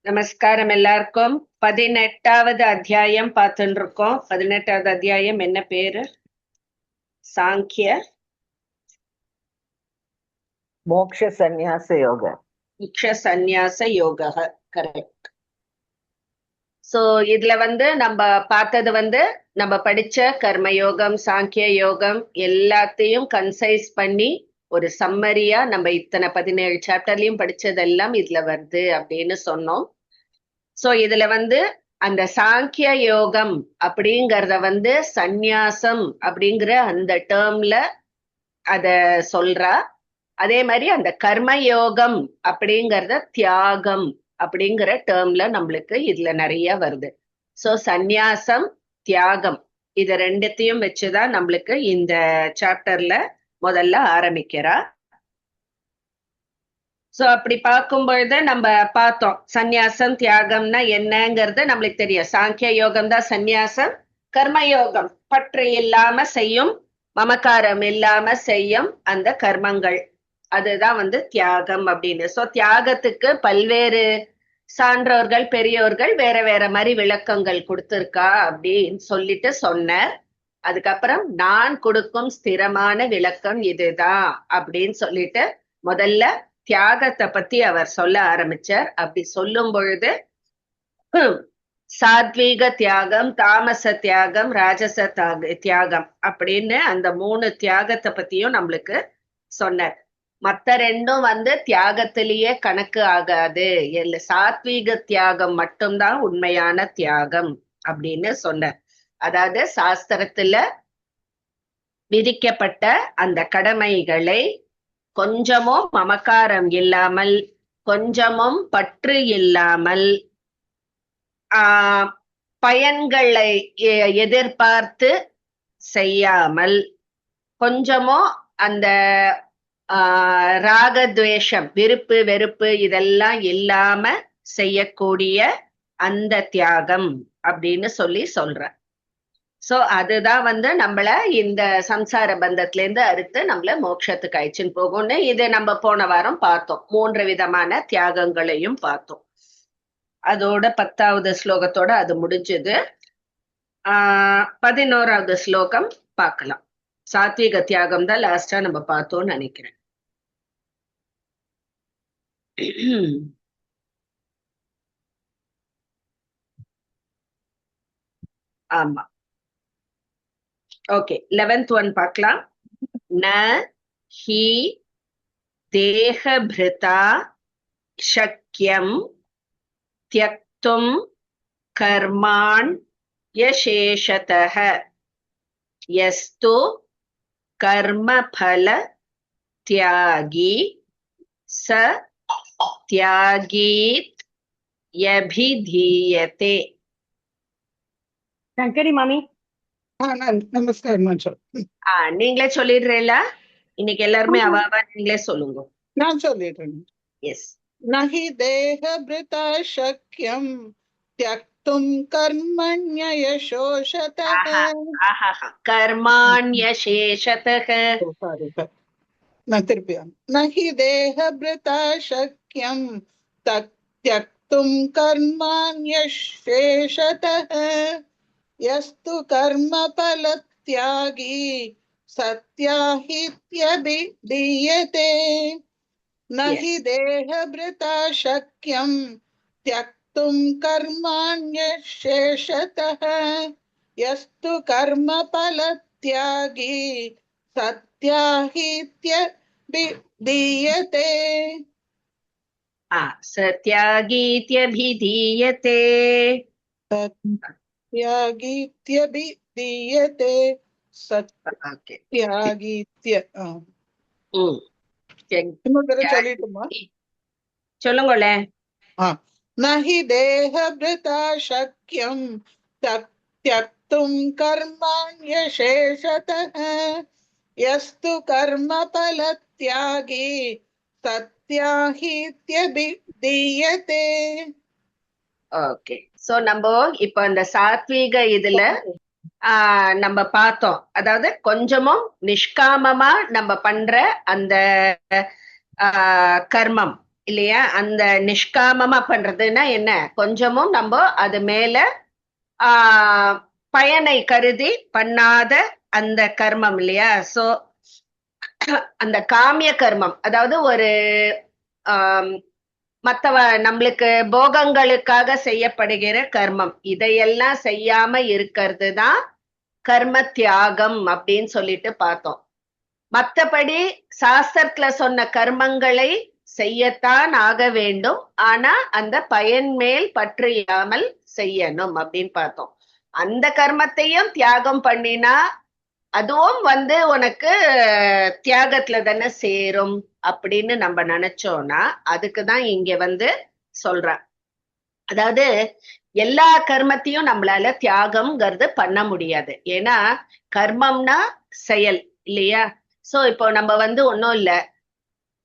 நமஸ்காரம் எல்லாருக்கும். 18வது அத்தியாயம் பார்த்துட்டு இருக்கோம். 18வது அத்தியாயம் என்ன பேரு? சாங்கிய மோக்ஷ சந்நியாச யோக. முக்ஷ சந்நியாச யோக. கரெக்ட். சோ இதுல நம்ம பார்த்தது நம்ம படிச்ச கர்மயோகம், சாங்கிய யோகம் எல்லாத்தையும் கன்சைஸ் பண்ணி ஒரு சம்மரியா நம்ம இத்தனை 17 சாப்டர்லயும் படிச்சதெல்லாம் இதுல வருது அப்படின்னு சொன்னோம். சோ இதுல அந்த சாங்கிய யோகம் அப்படிங்கறத சந்நியாசம் அப்படிங்கிற அந்த டேர்ம்ல அத சொல்றா. அதே மாதிரி அந்த கர்ம யோகம் அப்படிங்கறத தியாகம் அப்படிங்கிற டேர்ம்ல நம்மளுக்கு இதுல நிறைய வருது. சோ சந்நியாசம், தியாகம் இது ரெண்டுத்தையும் வச்சுதான் நம்மளுக்கு இந்த சாப்டர்ல முதல்ல ஆரம்பிக்கிறா. சோ அப்படி பார்க்கும் பொழுது நம்ம பார்த்தோம் சந்நியாசம் தியாகம்னா என்னங்கிறது நம்மளுக்கு தெரியும். சாங்கிய யோகம் தான் சந்நியாசம். கர்மயோகம் பற்று இல்லாம செய்யும், மமக்காரம் இல்லாம செய்யும் அந்த கர்மங்கள், அதுதான் தியாகம் அப்படின்னு. சோ தியாகத்துக்கு பல்வேறு சான்றோர்கள் பெரியோர்கள் வேற வேற மாதிரி விளக்கங்கள் கொடுத்திருக்கா அப்படின்னு சொல்லிட்டு சொன்னார். அதுக்கப்புறம் நான் கொடுக்கும் ஸ்திரமான விளக்கம் இதுதான் அப்படின்னு சொல்லிட்டு முதல்ல தியாகத்தை பத்தி அவர் சொல்ல ஆரம்பிச்சார். அப்படி சொல்லும் பொழுது சாத்வீக தியாகம், தாமச தியாகம், ராஜச தியாகம் அப்படின்னு அந்த 3 தியாகத்தை பத்தியும் நம்மளுக்கு சொன்னார். மத்த ரெண்டும் தியாகத்திலேயே கணக்கு ஆகாது, சாத்வீக தியாகம் மட்டும்தான் உண்மையான தியாகம் அப்படின்னு சொன்னார். அதாவது சாஸ்திரத்துல விதிக்கப்பட்ட அந்த கடமைகளை கொஞ்சமும் மமக்காரம் இல்லாமல், கொஞ்சமும் பற்று இல்லாமல், பயன்களை எதிர்பார்த்து செய்யாமல், கொஞ்சமும் அந்த ராகத்வேஷம், விருப்பு வெறுப்பு இதெல்லாம் இல்லாம செய்யக்கூடிய அந்த தியாகம் அப்படின்னு சொல்ற. சோ அதுதான் நம்மள இந்த சம்சார பந்தத்துல இருந்து அறுத்து நம்மள மோட்சத்துக்கு அழைச்சுன்னு போகும்னு இது நம்ம போன வாரம் பார்த்தோம். 3 விதமான தியாகங்களையும் பார்த்தோம். அதோட 10வது ஸ்லோகத்தோட அது முடிஞ்சது. 11வது ஸ்லோகம் பார்க்கலாம். சாத்வீக தியாகம் தான் லாஸ்டா நம்ம பார்த்தோம்னு நினைக்கிறேன். ஆமா, ஓகே. 11th ஒன் பார்க்கலாம். ந ஹி தேஹபிருதா ஷக்யம் தியக்தும் கர்மான் யசேஷதஹ யஸ்து கர்மபல தியாகி ச தியாகீத் யபிதீயதே. சங்கரி மாமி. நமஸ்காரம். நீங்களே சொல்லிடுறீங்களா? இன்னைக்கு எல்லாருமே அவாவா நீங்களே சொல்லுங்க. நான் சொல்லிடுறேன். எஸ். நஹி தேஹபிருதா ஷக்யம் தியக்தும் கர்மண்யயசோஷதஹ. கர்மாண்யசேஷதஹ. நான் திருப்பியும். நஹி தேஹபிருதா ஷக்யம் தியக்தும் கர்மண்யசேஷதஹ யஸ்து கர்மபல தியாகி சத்யாஹித்யபிதீயதே. நஹி தேஹபிருதா ஷக்யம் தியக்தும் கர்மாண்யசேஷதஹ யஸ்து கர்மபல தியாகி சத்யாஹித்யபிதீயதே. சத்யாகீத்யபிதீயதே. சத்யாகீத்யபிதீயதே. சத்யாகீத்ய. சொல்லிட்டுமா? சொல்லுங்களே. நஹி தேஹபிருதா ஷக்யம் தியக்தும் கர்மாண்யசேஷதஹ யஸ்து கர்மபல தியாகி சத்யாஹித்யபிதீயதே. ஓகே. சோ நம்ம இப்ப இந்த சாத்வீக இதுல நம்ம பார்த்தோம். அதாவது கொஞ்சமும் நிஷ்காமமா நம்ம பண்ற அந்த கர்மம் இல்லையா? அந்த நிஷ்காமமா பண்றதுன்னா என்ன? கொஞ்சமும் நம்ம அது மேல பயனை கருதி பண்ணாத அந்த கர்மம் இல்லையா? சோ அந்த காமிய கர்மம், அதாவது ஒரு மத்தவ நம்மளுக்கு போகங்களுக்காக செய்யப்படுகிற கர்மம், இதையெல்லாம் செய்யாம இருக்கிறது தான் கர்ம தியாகம் அப்படின்னு சொல்லிட்டு பார்த்தோம். மத்தபடி சாஸ்திரத்துல சொன்ன கர்மங்களை செய்யத்தான் ஆக வேண்டும், ஆனா அந்த பயன் மேல் பற்றியாமல் செய்யணும் அப்படின்னு பார்த்தோம். அந்த கர்மத்தையும் தியாகம் பண்ணினா அதுவும் உனக்கு தியாகத்துல தானே சேரும் அப்படின்னு நம்ம நினைச்சோம்னா அதுக்குதான் இங்க சொல்றேன். அதாவது எல்லா கர்மத்தையும் நம்மளால தியாகம்ங்கிறது பண்ண முடியாது. ஏன்னா கர்மம்னா செயல் இல்லையா? சோ இப்போ நம்ம ஒன்னும் இல்ல,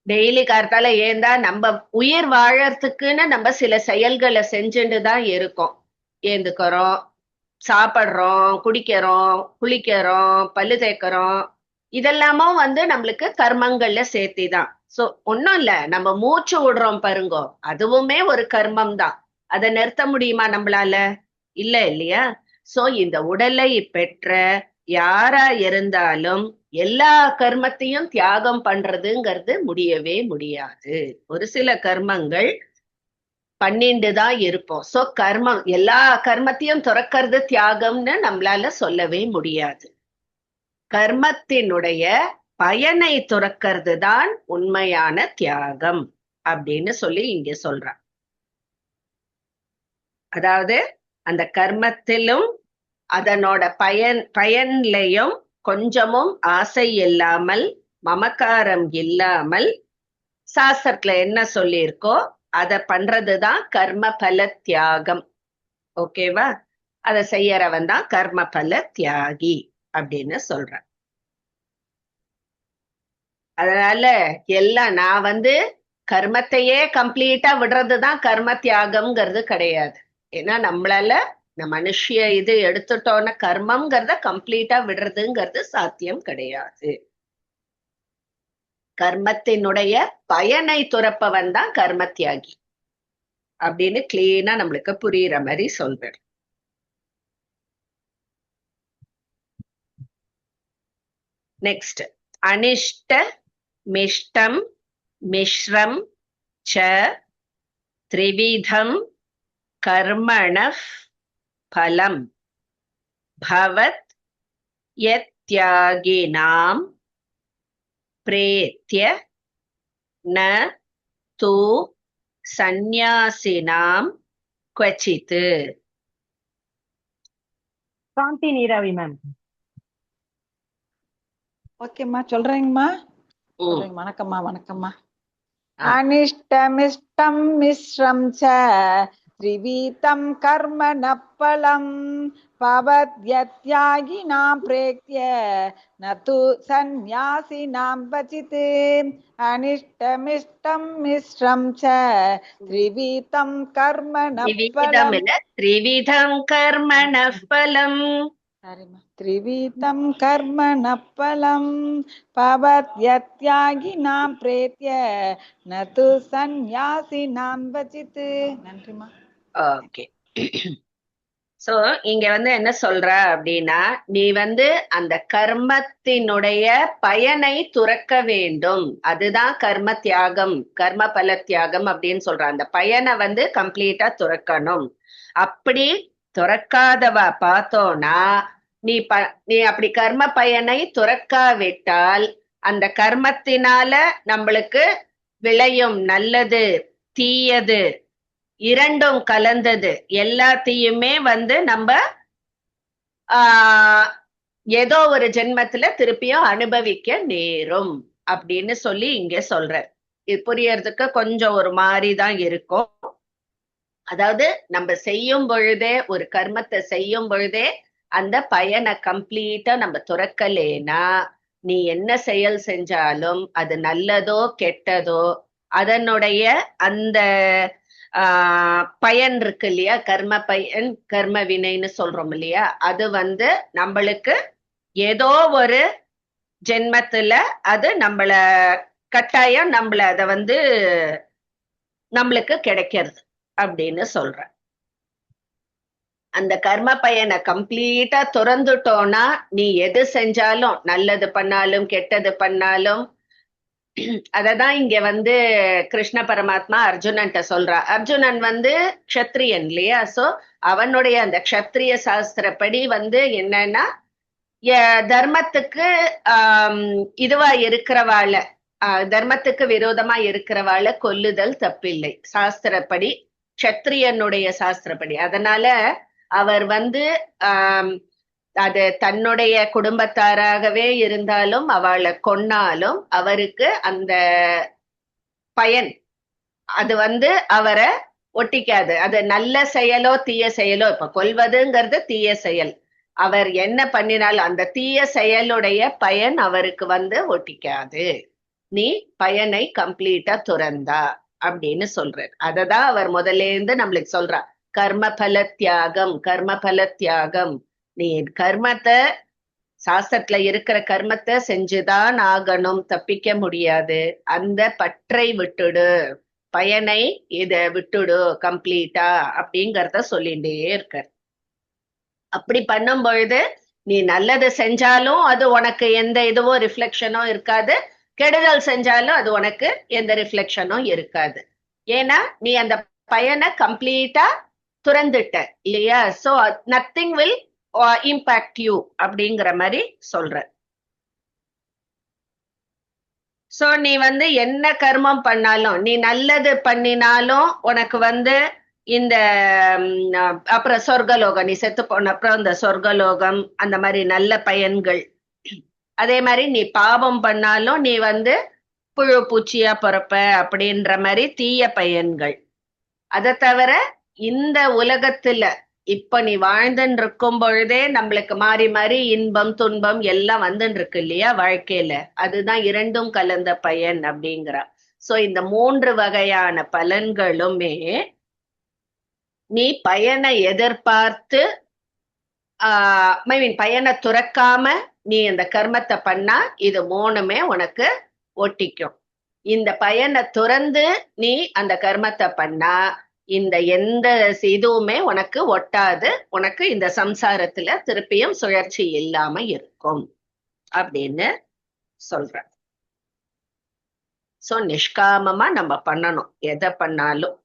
டெய்லி கார்த்தால ஏந்தா நம்ம உயிர் வாழறதுக்குன்னு நம்ம சில செயல்களை செஞ்சுட்டு தான் இருக்கோம். ஏந்துக்கிறோம், சாப்பிடுறோம், குடிக்கிறோம், குளிக்கிறோம், பல்லு தேய்க்கிறோம், இதெல்லாமும் நம்மளுக்கு கர்மங்கள்ல சேர்த்திதான். சோ ஒன்னும் இல்ல, நம்ம மூச்சு விடுறோம் பாருங்கோ, அதுவுமே ஒரு கர்மம் தான். அதை நிறுத்த முடியுமா நம்மளால? இல்ல இல்லையா? சோ இந்த உடலை பெற்ற யாரா இருந்தாலும் எல்லா கர்மத்தையும் தியாகம் பண்றதுங்கிறது முடியவே முடியாது. ஒரு சில கர்மங்கள் பண்ணிட்டு தான் இருப்போம். சோ கர்மம், எல்லா கர்மத்தையும் துறக்கிறது தியாகம்னு நம்மளால சொல்லவே முடியாது. கர்மத்தினுடைய பயனை துறக்கிறது தான் உண்மையான தியாகம் அப்படின்னு சொல்லி இங்க சொல்றான். அதாவது அந்த கர்மத்திலும் அதனோட பயன்லையும் கொஞ்சமும் ஆசை இல்லாமல், மமக்காரம் இல்லாமல், சாஸ்திரத்துல என்ன சொல்லியிருக்கோ அதை பண்றதுதான் கர்ம பல தியாகம். ஓகேவா? அதை செய்யறவன் தான் கர்ம பல தியாகி அப்படின்னு சொல்றேன். அதனால எல்லாம் நான் கர்மத்தையே கம்ப்ளீட்டா விடுறதுதான் கர்ம தியாகம்ங்கிறது கிடையாது. ஏன்னா நம்மளால இந்த மனுஷிய இது எடுத்துட்டோன்னா கர்மம்ங்கிறத கம்ப்ளீட்டா விடுறதுங்கிறது சாத்தியம் கிடையாது. கர்மத்தினுடைய பயனை துறப்பவன் தான் கர்ம தியாகி அப்படின்னு கிளீனா நம்மளுக்கு புரியுற மாதிரி சொல்றேன். நெக்ஸ்ட், அனிஷ்ட மிஷ்டம் மிஸ்ரம் ச த்ரிவிதம் கர்மணஃ பலம் பவத் யத்யாகினாம் பிரேத்ய ந து சந்நியாசினாம் க்வசித். சாந்தி நீராவி மேம். ஓகேம்மா, சொல்றேங்கம்மா. வணக்கம்மா. வணக்கம்மா. அனிஷ்டமிஷ்டம் மிஸ்ரம் ச த்ரிவிதம் கர்ம நப்பலம் பவத்யத்யாகினாம் பிரேத்ய நது சந்நியாசினாம் வசித். அனிஷ்டமிஷ்டம் மிஸ்ரம் ச த்ரிவிதம் கர்ம நப்பலம். த்ரிவிதம் கர்ம நப்பலம். சரிம்மா. த்ரிவிதம் கர்ம நப்பலம் பவத்யத்யாகினாம் பிரேத்ய நது சந்நியாசினாம் வசித். நன்றிம்மா. ஓகே. சோ இங்க என்ன சொல்ற அப்படின்னா, நீ அந்த கர்மத்தினுடைய பயனை துறக்க வேண்டும். அதுதான் கர்ம தியாகம், கர்ம பல தியாகம் அப்படின்னு சொல்ற. அந்த பயனை கம்ப்ளீட்டா துறக்கணும். அப்படி துறக்காதவ பார்த்தோம்னா, நீ அப்படி கர்ம பயனை துறக்காவிட்டால் அந்த கர்மத்தினால நம்மளுக்கு விளையும் நல்லது தீயது இரண்டும் கலந்தது எல்லாத்தையுமே நம்ம ஏதோ ஒரு ஜென்மத்துல திருப்பியும் அனுபவிக்க நேரும் அப்படின்னு சொல்லி இங்க சொல்ற. இது புரியறதுக்கு கொஞ்சம் ஒரு மாதிரிதான் இருக்கும். அதாவது நம்ம செய்யும் பொழுதே, ஒரு கர்மத்தை செய்யும் பொழுதே அந்த பயனை கம்ப்ளீட்டா நம்ம துறக்கலேனா, நீ என்ன செயல் செஞ்சாலும் அது நல்லதோ கெட்டதோ அதனுடைய அந்த பயன் இருக்கு இல்லையா, கர்ம பயன், கர்ம வினைன்னு சொல்றோம் இல்லையா, அது நம்மளுக்கு ஏதோ ஒரு ஜென்மத்துல அது நம்மள கட்டாயம் நம்மள அத நம்மளுக்கு கிடைக்கிறது அப்படின்னு சொல்ற. அந்த கர்ம பயனை கம்ப்ளீட்டா துறந்துட்டோம்னா நீ எது செஞ்சாலும், நல்லது பண்ணாலும் கெட்டது பண்ணாலும், அததான் இங்க வந்து கிருஷ்ண பரமாத்மா அர்ஜுனன்ட்ட சொல்றா. அர்ஜுனன் வந்து க்ஷத்ரியன் இல்லையா? சோ அவனுடைய அந்த க்ஷத்ரிய சாஸ்திரப்படி வந்து என்னன்னா, தர்மத்துக்கு இதுவா இருக்கிறவாள, தர்மத்துக்கு விரோதமா இருக்கிறவாள கொல்லுதல் தப்பில்லை சாஸ்திரப்படி, க்ஷத்ரியனுடைய சாஸ்திரப்படி. அதனால அவர் வந்து ஆஹ் அது தன்னுடைய குடும்பத்தாராகவே இருந்தாலும் அவளை கொன்னாலும் அவருக்கு அந்த பயன் அது வந்து அவரை ஒட்டிக்காது. அது நல்ல செயலோ தீய செயலோ, இப்ப கொல்வதுங்கிறது தீய செயல், அவர் என்ன பண்ணினாலும் அந்த தீய செயலுடைய பயன் அவருக்கு வந்து ஒட்டிக்காது. நீ பயனை கம்ப்ளீட்டா துறந்தா அப்படின்னு சொல்றார். அததான் அவர் முதல்ல இருந்து நம்மளுக்கு சொல்றார், கர்மபல தியாகம், கர்மபல தியாகம். நீ கர்மத்தை, சாஸ்திரத்துல இருக்கிற கர்மத்தை செஞ்சுதான் ஆகணும், தப்பிக்க முடியாது. அந்த பற்றை விட்டுடு, பயனை இத விட்டுடு கம்ப்ளீட்டா அப்படிங்கறத சொல்லிட்டே இருக்க. அப்படி பண்ணும் பொழுது நீ நல்லது செஞ்சாலும் அது உனக்கு எந்த இதுவோ ரிஃப்ளெக்ஷனும் இருக்காது, கெடுதல் செஞ்சாலும் அது உனக்கு எந்த ரிஃப்ளெக்ஷனும் இருக்காது. ஏன்னா நீ அந்த பயனை கம்ப்ளீட்டா துறந்துட்ட இல்லையா? So nothing will impact you அப்படிங்கிற மாதிரி சொல்ற. சோ நீ வந்து என்ன கர்மம் பண்ணாலும், நீ நல்லது பண்ணினாலும் உனக்கு வந்து இந்த அப்புறம் சொர்க்கலோகம், நீ செத்து போன அப்புறம் இந்த சொர்க்கலோகம், அந்த மாதிரி நல்ல பயன்கள். அதே மாதிரி நீ பாவம் பண்ணாலும் நீ வந்து புழு பூச்சியா பிறப்ப அப்படின்ற மாதிரி தீய பயன்கள். அதை தவிர இந்த உலகத்துல இப்ப நீ வாழ்ந்துன்னு இருக்கும் பொழுதே நம்மளுக்கு மாறி மாறி இன்பம் துன்பம் எல்லாம் வந்துட்டு இருக்கு இல்லையா வாழ்க்கையில, அதுதான் இரண்டும் கலந்த பயன் அப்படிங்கிறா. சோ இந்த 3 வகையான பலன்களுமே நீ பயனை எதிர்பார்த்து பயனை துறக்காம நீ இந்த கர்மத்தை பண்ணா இது 3மே உனக்கு ஒட்டிக்கும். இந்த பயனை துறந்து நீ அந்த கர்மத்தை பண்ணா இந்த எந்த இதுவுமே உனக்கு ஒட்டாது, உனக்கு இந்த சம்சாரத்துல திருப்பியும் சுழற்சி இல்லாம இருக்கும் அப்படின்னு சொல்ற. சோ நிஷ்காமமா நம்ம பண்ணணும் எதை பண்ணாலும்.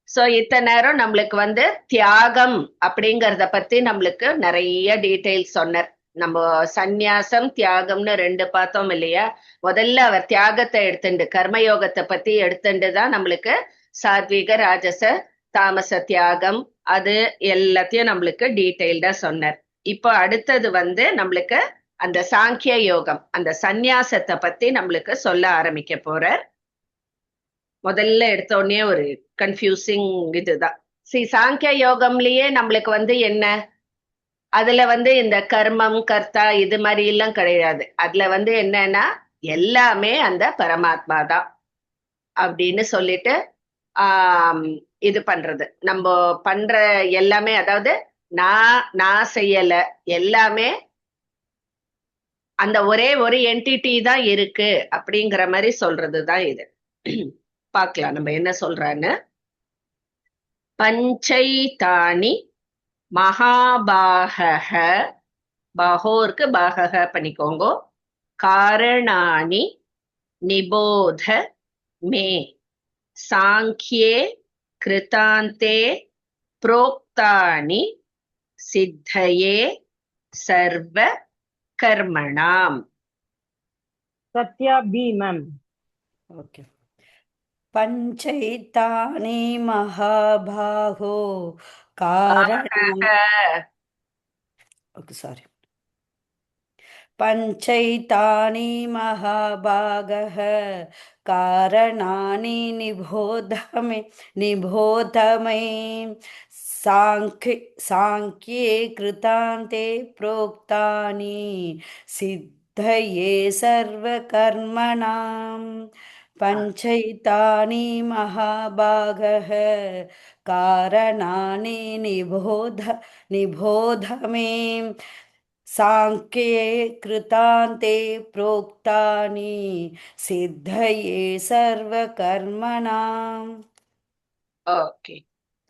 சோ இத்தனை நேரம் நம்மளுக்கு வந்து தியாகம் அப்படிங்கறத பத்தி நம்மளுக்கு நிறைய டீட்டெயில்ஸ் சொன்னார். நம்ம சந்நியாசம் தியாகம்னு 2 பார்த்தோம் இல்லையா? முதல்ல அவர் தியாகத்தை எடுத்துண்டு, கர்மயோகத்தை பத்தி எடுத்துண்டுதான் நம்மளுக்கு சாத்விக ராஜச தாமச தியாகம் அது எல்லாத்தையும் நம்மளுக்கு டீட்டெயில்டா சொன்னார். இப்போ அடுத்தது வந்து நம்மளுக்கு அந்த சாங்கிய யோகம், அந்த சந்நியாசத்தை பத்தி நம்மளுக்கு சொல்ல ஆரம்பிக்க போறார். முதல்ல எடுத்த உடனே ஒரு கன்ஃபியூசிங் இதுதான். சாங்கிய யோகம்லயே நம்மளுக்கு வந்து என்ன, அதுல வந்து இந்த கர்மம் கர்த்தா இது மாதிரி எல்லாம் கிடையாது. அதுல வந்து என்னன்னா எல்லாமே அந்த பரமாத்மா தான் அப்படின்னு சொல்லிட்டு இது பண்றது, நம்ம பண்ற எல்லாமே, அதாவது நான் செய்யல, எல்லாமே அந்த ஒரே ஒரு என்டிட்டி தான் இருக்கு அப்படிங்கிற மாதிரி சொல்றதுதான் இது. பார்க்கலாம் நம்ம என்ன சொல்றான்னு. பஞ்சைதானி மகாபாகஹ, பாகோருக்கு பாகஹ பண்ணிக்கோங்க, காரணானி நிபோத மே சாங்கியே கிருதாந்தே புரோக்தானி சித்தயே சர்வ கர்மணாம். Satya B ma'am. ஓகே. பஞ்சைதானி மகாபாகோ காரணம், ஓகே சாரி, பஞ்சைதானி மகாபாகः காரணானி நிபோதமே சாங்கியே கிருதாந்தே புரோக்தானி சித்தயே சர்வ கர்மணாம். பஞ்சைதானி மகாபாகः காரணானி நிபோதமே சாங்கியே கிருதாந்தே புரோக்தானி சித்தயே சர்வ கர்மணாம். ஓகே.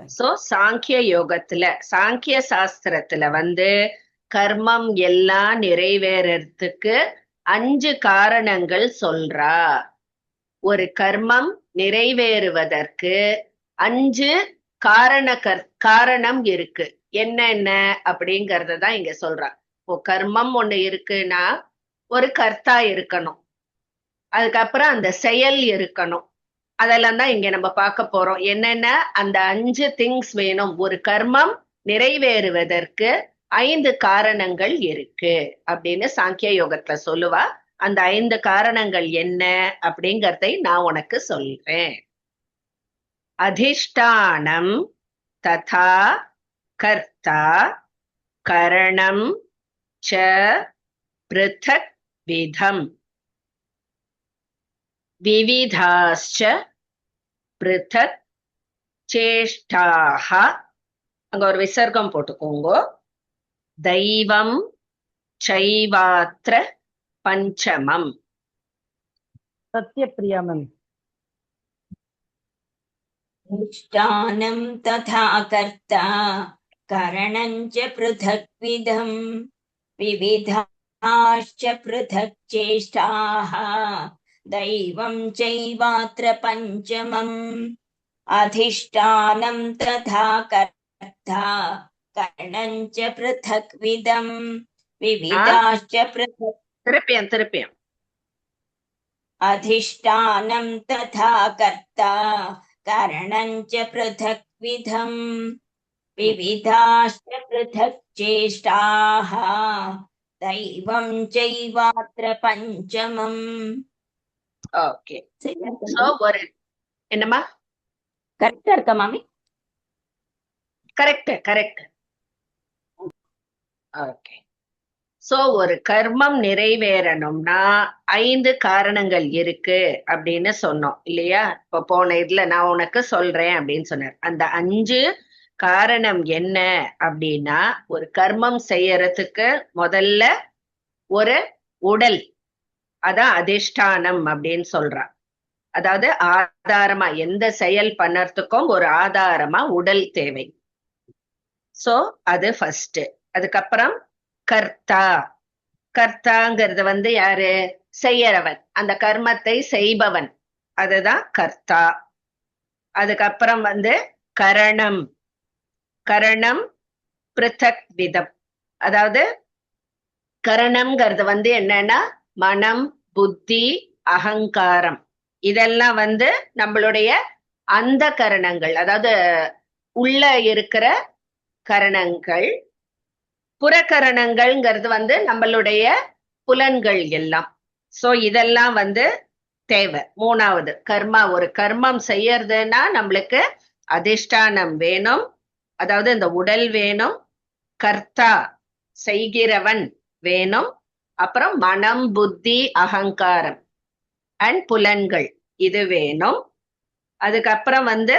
சோ சாங்கிய யோகத்துல, சாங்கிய சாஸ்திரத்துல வந்து கர்மம் எல்லாம் நிறைவேறறதுக்கு 5 காரணங்கள் சொல்றா. ஒரு கர்மம் நிறைவேறுவதற்கு 5 காரணம் இருக்கு. என்னென்ன அப்படிங்கறத தான் இங்க சொல்றா. இப்போ கர்மம் ஒண்ணு இருக்குன்னா ஒரு கர்த்தா இருக்கணும், அதுக்கப்புறம் அந்த செயல் இருக்கணும். அதெல்லாம் தான் இங்க நம்ம பார்க்க போறோம். என்னென்ன அந்த 5 திங்ஸ் வேணும். ஒரு கர்மம் நிறைவேறுவதற்கு 5 காரணங்கள் இருக்கு அப்படின்னு சாங்கிய யோகத்துல சொல்லுவா. அந்த 5 காரணங்கள் என்ன அப்படிங்கறதை நான் உனக்கு சொல்றேன். அதிஷ்டானம் ததா கர்த்தா கரணம் ச பிருதக் விதம் விவிதாஸ்ச பிருதக் சேஷ்டாஹ. அங்க ஒரு விசர்க்கம் போட்டுக்கோங்க. தெய்வம் சைவாத்ர பஞ்சமம். सत्यप्रिया मैम. अधिष्ठानं तथा कर्ता करणं च पृथक्विधं विविधाश्च पृथक् चेष्टाः दैवं चैवात्र पञ्चमम्. अधिष्ठानं तथा कर्ता करणं च पृथक्विधं विविधाश्च पृथक्. திருப்பியம் अधिष्ठानं तथा कर्ता करणं च पृथक्विधं विविधाश्च पृथक् चेष्टाः दैवं चैवात्र पञ्चमम्. ஓகே. சோ ஒரு என்னம்மா? கரெக்டா இருக்கா மாமி? கரெக்ட். ஓகே. சோ ஒரு கர்மம் நிறைவேறணும்னா 5 காரணங்கள் இருக்கு அப்படின்னு சொன்னோம் இல்லையா? இப்ப போன இதுல நான் உனக்கு சொல்றேன் அப்படின்னு சொன்னேன். அந்த 5 காரணம் என்ன அப்படின்னா, ஒரு கர்மம் செய்யறதுக்கு முதல்ல ஒரு உடல், அதான் அதிஷ்டானம் அப்படின்னு சொல்றா. அதாவது ஆதாரமா எந்த செயல் பண்ணறதுக்கும் ஒரு ஆதாரமா உடல் தேவை. சோ அது ஃபர்ஸ்ட். அதுக்கப்புறம் கர்த்தாங்கிறது வந்து யாரு? செய்யறவன், அந்த கர்மத்தை செய்பவன், அதுதான் கர்த்தா. அதுக்கப்புறம் வந்து கரணம் பிருத்தக் விதம். அதாவது கரணம்ங்கிறது வந்து என்னன்னா மனம், புத்தி, அகங்காரம், இதெல்லாம் வந்து நம்மளுடைய அந்த கரணங்கள், அதாவது உள்ள இருக்கிற கரணங்கள். புறக்கரணங்கள்ங்கிறது வந்து நம்மளுடைய புலன்கள் எல்லாம். சோ இதெல்லாம் வந்து தேவை. மூணாவது ஒரு கர்மம் செய்யறதுன்னா நம்மளுக்கு அதிஷ்டானம் வேணும், அதாவது இந்த உடல் வேணும், கர்த்தா செய்கிறவன் வேணும், அப்புறம் மனம், புத்தி, அகங்காரம் அண்ட் புலன்கள் இது வேணும். அதுக்கப்புறம் வந்து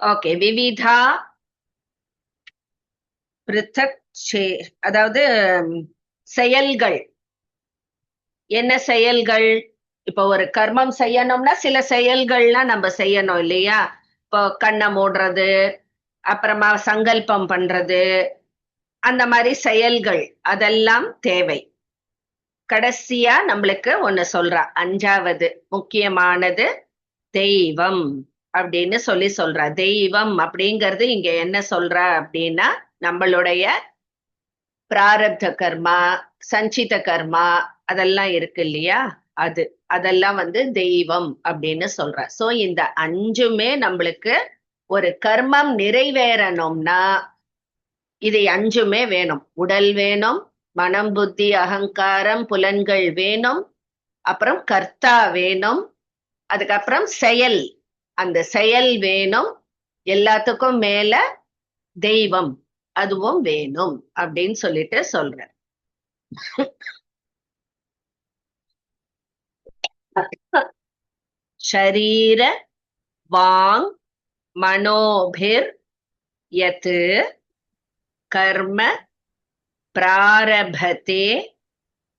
ஓகே, விவிதா பிருத்தக், அதாவது செயல்கள். என்ன செயல்கள்? இப்போ ஒரு கர்மம் செய்யணும்னா சில செயல்கள்லாம் நம்ம செய்யணும் இல்லையா? இப்போ கண்ணை மூடுறது, அப்புறமா சங்கல்பம் பண்றது, அந்த மாதிரி செயல்கள் அதெல்லாம் தேவை. கடைசியா நம்மளுக்கு ஒண்ணு சொல்றா, 5வது முக்கியமானது தெய்வம் அப்படின்னு சொல்றா. தெய்வம் அப்படிங்கிறது இங்க என்ன சொல்றா அப்படின்னா, நம்மளுடைய பிராரப்த கர்மா, சஞ்சித கர்மா அதெல்லாம் இருக்கு இல்லையா? அதெல்லாம் வந்து தெய்வம் அப்படின்னு சொல்றா. சோ இந்த 5மே நம்மளுக்கு ஒரு கர்மம் நிறைவேறணும்னா இது 5மே வேணும். உடல் வேணும், மனம், புத்தி, அகங்காரம், புலன்கள் வேணும், அப்புறம் கர்த்தா வேணும், அதுக்கப்புறம் செயல், அந்த செயல் வேணும், எல்லாத்துக்கும் மேல தெய்வம் அதுவும் வேணும் அப்படின்னு சொல்லிட்டு சொல்ற. ஷரீர வாங் மனோபிர் யத் கர்ம பிராரபதே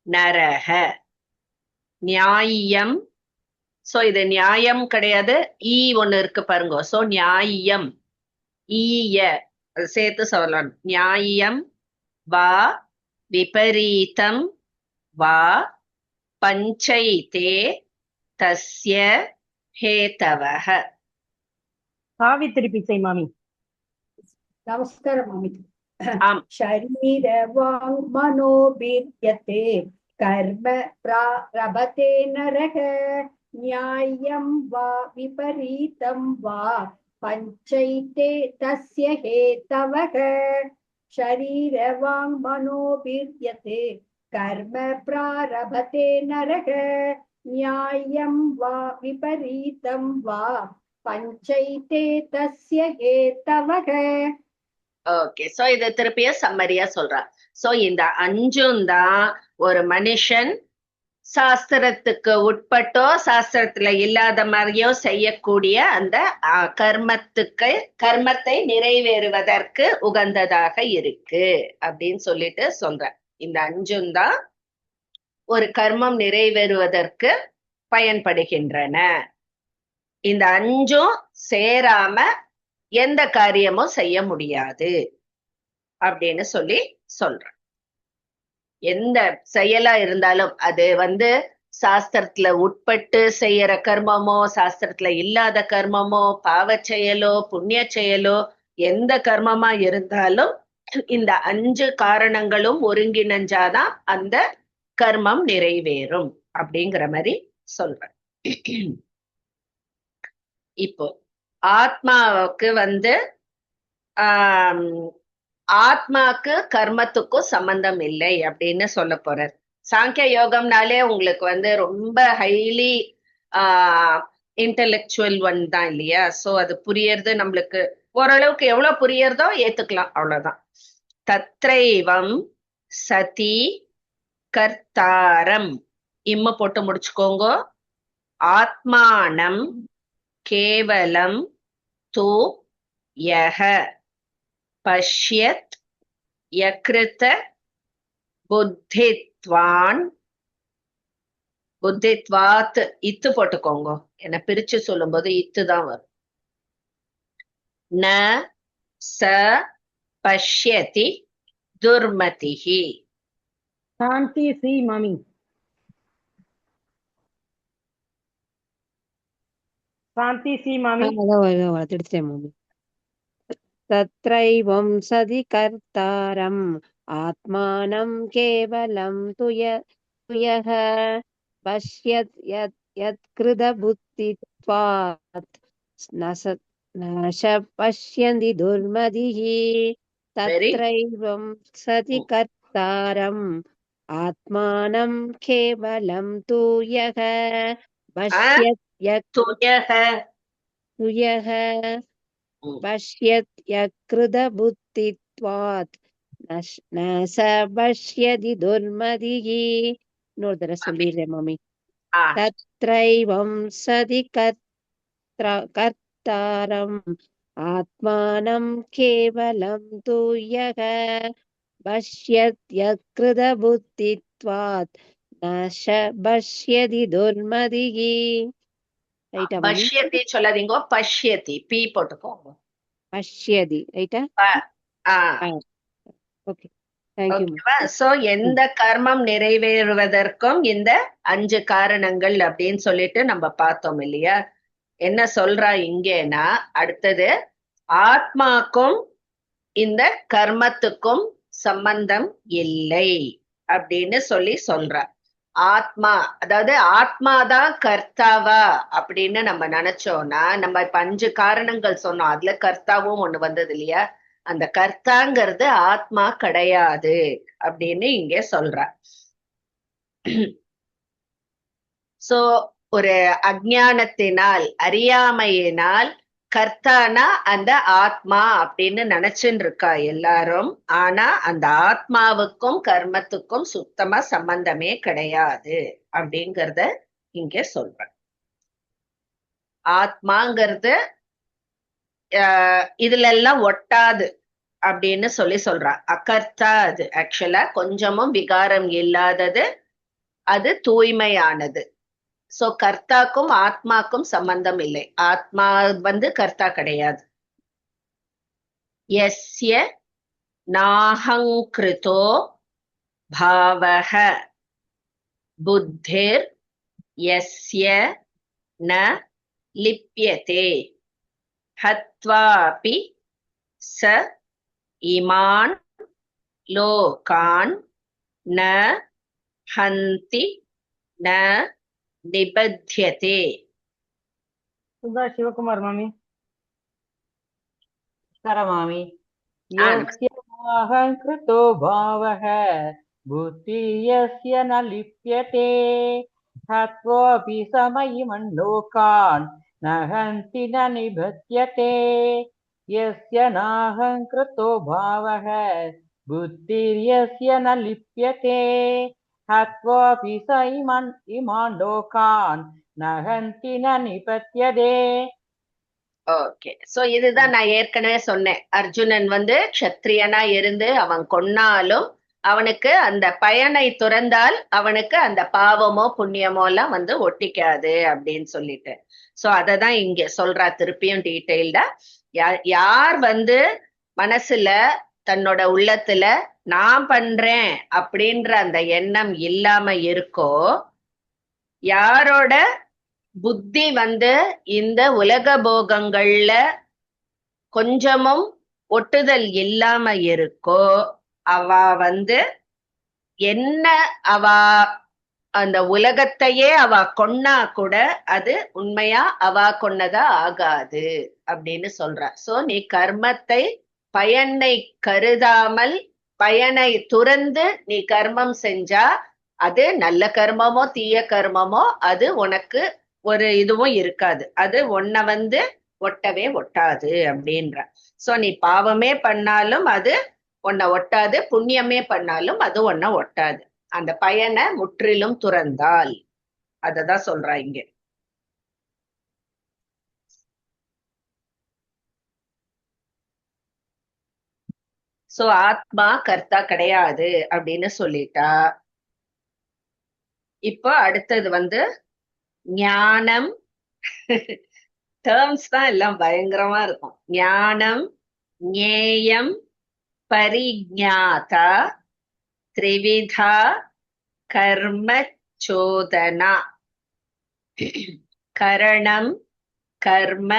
நரஹ. நியாயம். சோ இது நியாயம் கிடையாது, ஒண்ணு இருக்கு பாருங்க. சோ நியாயம் ஈய அது சேர்த்து சொல்லணும். நியாயம் வா விபரீதம் வா பஞ்சைதே தஸ்ய ஹேதவஹ. சாவித்திரி மாமி. நமஸ்காரம் மாமி. ஆம். ஷரீர வாங் மனோபிர்யதே கர்ம பிராரபதே நரக நியாயம் வா விபரீதம் வா பஞ்சைதே தஸ்ய ஹேதவஹ. ஷரீர வாங் மனோபிர்யதே கர்ம பிராரபதே நரக நியாயம் வா விபரீதம் வா பஞ்சைதே தஸ்ய ஹேதவஹ. ஓகே, சோ இத திருப்பிய சம்மரியா சொல்றா. சோ இந்த அஞ்சும் தான் ஒரு மனுஷன் சாஸ்திரத்துக்கு உட்பட்டோ சாஸ்திரத்துல இல்லாத மாதிரியோ செய்யக்கூடிய அந்த கர்மத்தை நிறைவேறுவதற்கு உகந்ததாக இருக்கு அப்படின்னு சொல்லிட்டு சொல்ற. இந்த அஞ்சும் தான் ஒரு கர்மம் நிறைவேறுவதற்கு பயன்படுகின்றன. இந்த அஞ்சும் சேராம எந்த காரியமும் செய்ய முடியாது அப்படின்னு சொல்ற. எந்த செயலா இருந்தாலும் அது சாஸ்திரத்துல உட்பட்டு செய்யற கர்மமோ சாஸ்திரத்துல இல்லாத கர்மமோ பாவ செயலோ புண்ணிய செயலோ எந்த கர்மமா இருந்தாலும் இந்த 5 காரணங்களும் ஒருங்கிணைஞ்சாதான் அந்த கர்மம் நிறைவேறும் அப்படிங்கிற மாதிரி சொல்றேன். இப்போ ஆத்மாவுக்கு ஆத்மாக்கு கர்மத்துக்கும் சம்பந்தம் இல்லை அப்படின்னு சொல்ல போறார். சாங்கிய யோகம்னாலே உங்களுக்கு ரொம்ப ஹைலி இன்டெலெக்சுவல் ஒன் தான் இல்லையா? சோ அது புரியறது நம்மளுக்கு ஓரளவுக்கு எவ்வளவு புரியறதோ ஏத்துக்கலாம், அவ்வளவுதான். தத்ரைவம் சதி கர்த்தாரம் இம்ம போட்டு முடிச்சுக்கோங்க. ஆத்மானம் கேவலம் தூ யஹ பஷ்யத் யக்ருத புத்தித்வாத் இத்து போட்டுக்கோங்க. என்ன பிரிச்சு சொல்லும்போது இத்து தான் வரும். ந ச பஷ்யதி துர்மதிஹி. சாந்தி மாமி. எடுத்துட்டேன் மாமி. தத்ரைவம் சதி கர்த்தாரம் ஆத்மானம் கேவலம் துயஹ பஷ்யத் யத் கிருத புத்தித்வாத் நச பஷ்யந்தி துர்மதிஹி. தத்ரைவம் சதி கர்த்தாரம் ஆத்மானம் கேவலம் துயஹ பஷ்யத் துயஹ பஷ்யத் யக்ருத புத்தித்வாத் ந ச பஷ்யதி துர்மதிஹி. இன்னொரு தடவை சொல்லிடுறேன் மாமி. தத்ரைவம் சதி கர்த்தாரம் ஆத்மானம் கேவலம் துயஹ பஷ்யத் யக்ருத புத்தித்வாத் ந ச பஷ்யதி துர்மதிஹி. ரைட்டா மாமி? பஷ்யதி சொல்லாதீங்க, பஷ்யதி பி போட்டுக்கோங்க. பஷ்யதி ரைட்டா? Okay, thank you. சோ எந்த கர்மம் நிறைவேறுவதற்கும் இந்த 5 காரணங்கள் அப்படின்னு சொல்லிட்டு நம்ம பார்த்தோம் இல்லையா? என்ன சொல்றா இங்கேனா, அடுத்தது ஆத்மாக்கும் இந்த கர்மத்துக்கும் சம்பந்தம் இல்லை அப்படின்னு சொல்றா. ஆத்மா, அதாவது ஆத்மாதான் கர்த்தாவா அப்படின்னு நம்ம நினைச்சோம்னா, நம்ம இப்ப 5 காரணங்கள் சொன்னோம், அதுல கர்த்தாவும் ஒண்ணு வந்தது இல்லையா? அந்த கர்த்தாங்கிறது ஆத்மா கிடையாது அப்படின்னு இங்க சொல்ற. சோ ஒரு அஞ்ஞானத்தினால் அறியாமையினால் கர்த்தானா அந்த ஆத்மா அப்படின்னு நினைச்சுட்டு இருக்கா எல்லாரும். ஆனா அந்த ஆத்மாவுக்கும் கர்மத்துக்கும் சுத்தமா சம்பந்தமே கிடையாது அப்படிங்கறத இங்க சொல்றேன். ஆத்மாங்கிறது இதுல எல்லாம் ஒட்டாது அப்படின்னு சொல்றா. அகர்த்தா அது ஆக்சுவலா கொஞ்சமும் விகாரம் இல்லாதது, அது தூய்மையானது. சோ கர்த்தாக்கும் ஆத்மாக்கும் சம்பந்தம் இல்லை. ஆத்மா கர்த்தா கிடையாது. யஸ்ய நாஹங்கிருதோ பாவஹ புத்திர் யஸ்ய ந லிப்யதே ஹத்வாபி ச இமான் லோகான் ந ஹந்தி ந நிபத்யதே. சுதா சிவகுமார் மாமி. மாமி. ஆ, யஸ்ய நாஹங்கிருதோ பாவஹ புத்தி யஸ்ய ந லிப்யதே ஹத்வாபி சமயிமன் லோகான் ந ஹந்தி ந நிபத்யதே. யஸ்ய நாஹங்கிருதோ பாவஹ புத்திர்யஸ்ய ந லிப்யதே ஹத்வாபி இமான் லோகான் ந ஹந்தி ந நிபத்யதே. ஓகே. சோ இதுதான் நான் ஏற்கனவே சொன்னேன். அர்ஜுனன் க்ஷத்ரியனா இருந்து அவன் கொன்னாலும் அவனுக்கு அந்த பயனை துறந்தால் அவனுக்கு அந்த பாவமோ புண்ணியமோ எல்லாம் ஒட்டிக்காது அப்படின்னு சொல்லிட்டு. சோ அததான் இங்க சொல்றா திருப்பியும் டீட்டெயில்டா. யார் மனசுல தன்னோட உள்ளத்துல நான் பண்றேன் அப்படின்ற அந்த எண்ணம் இல்லாம இருக்கோ, யாரோட புத்தி இந்த உலக போகங்கள்ல கொஞ்சமும் ஒட்டுதல் இல்லாம இருக்கோ, அவ என்ன அவ அந்த உலகத்தையே அவ கொன்னா கூட அது உண்மையா அவ கொன்னதா ஆகாது அப்படின்னு சொல்றா. சோ நீ கர்மத்தை பயனை கருதாமல் பயனை துறந்து நீ கர்மம் செஞ்சா அது நல்ல கர்மமோ தீய கர்மமோ அது உனக்கு ஒரு இதுவும் இருக்காது. அது உன்னை ஒட்டவே ஒட்டாது அப்படின்ற. சோ நீ பாவமே பண்ணாலும் அது உன்னை ஒட்டாது, புண்ணியமே பண்ணாலும் அது உன்னை ஒட்டாது. அந்த பயனை முற்றிலும் துறந்தால். அததான் சொல்றா இங்க. சோ ஆத்மா கர்த்தா கிடையாது அப்படின்னு சொல்லிட்டா. இப்போ அடுத்தது ஞானம். டேர்ம்ஸ் தான் எல்லாம் பயங்கரமா இருக்கும். ஞானம், ஞேயம், பரிஜ்ஞாதா, த்ரிவிதா கர்ம சோதனா. கரணம் கர்ம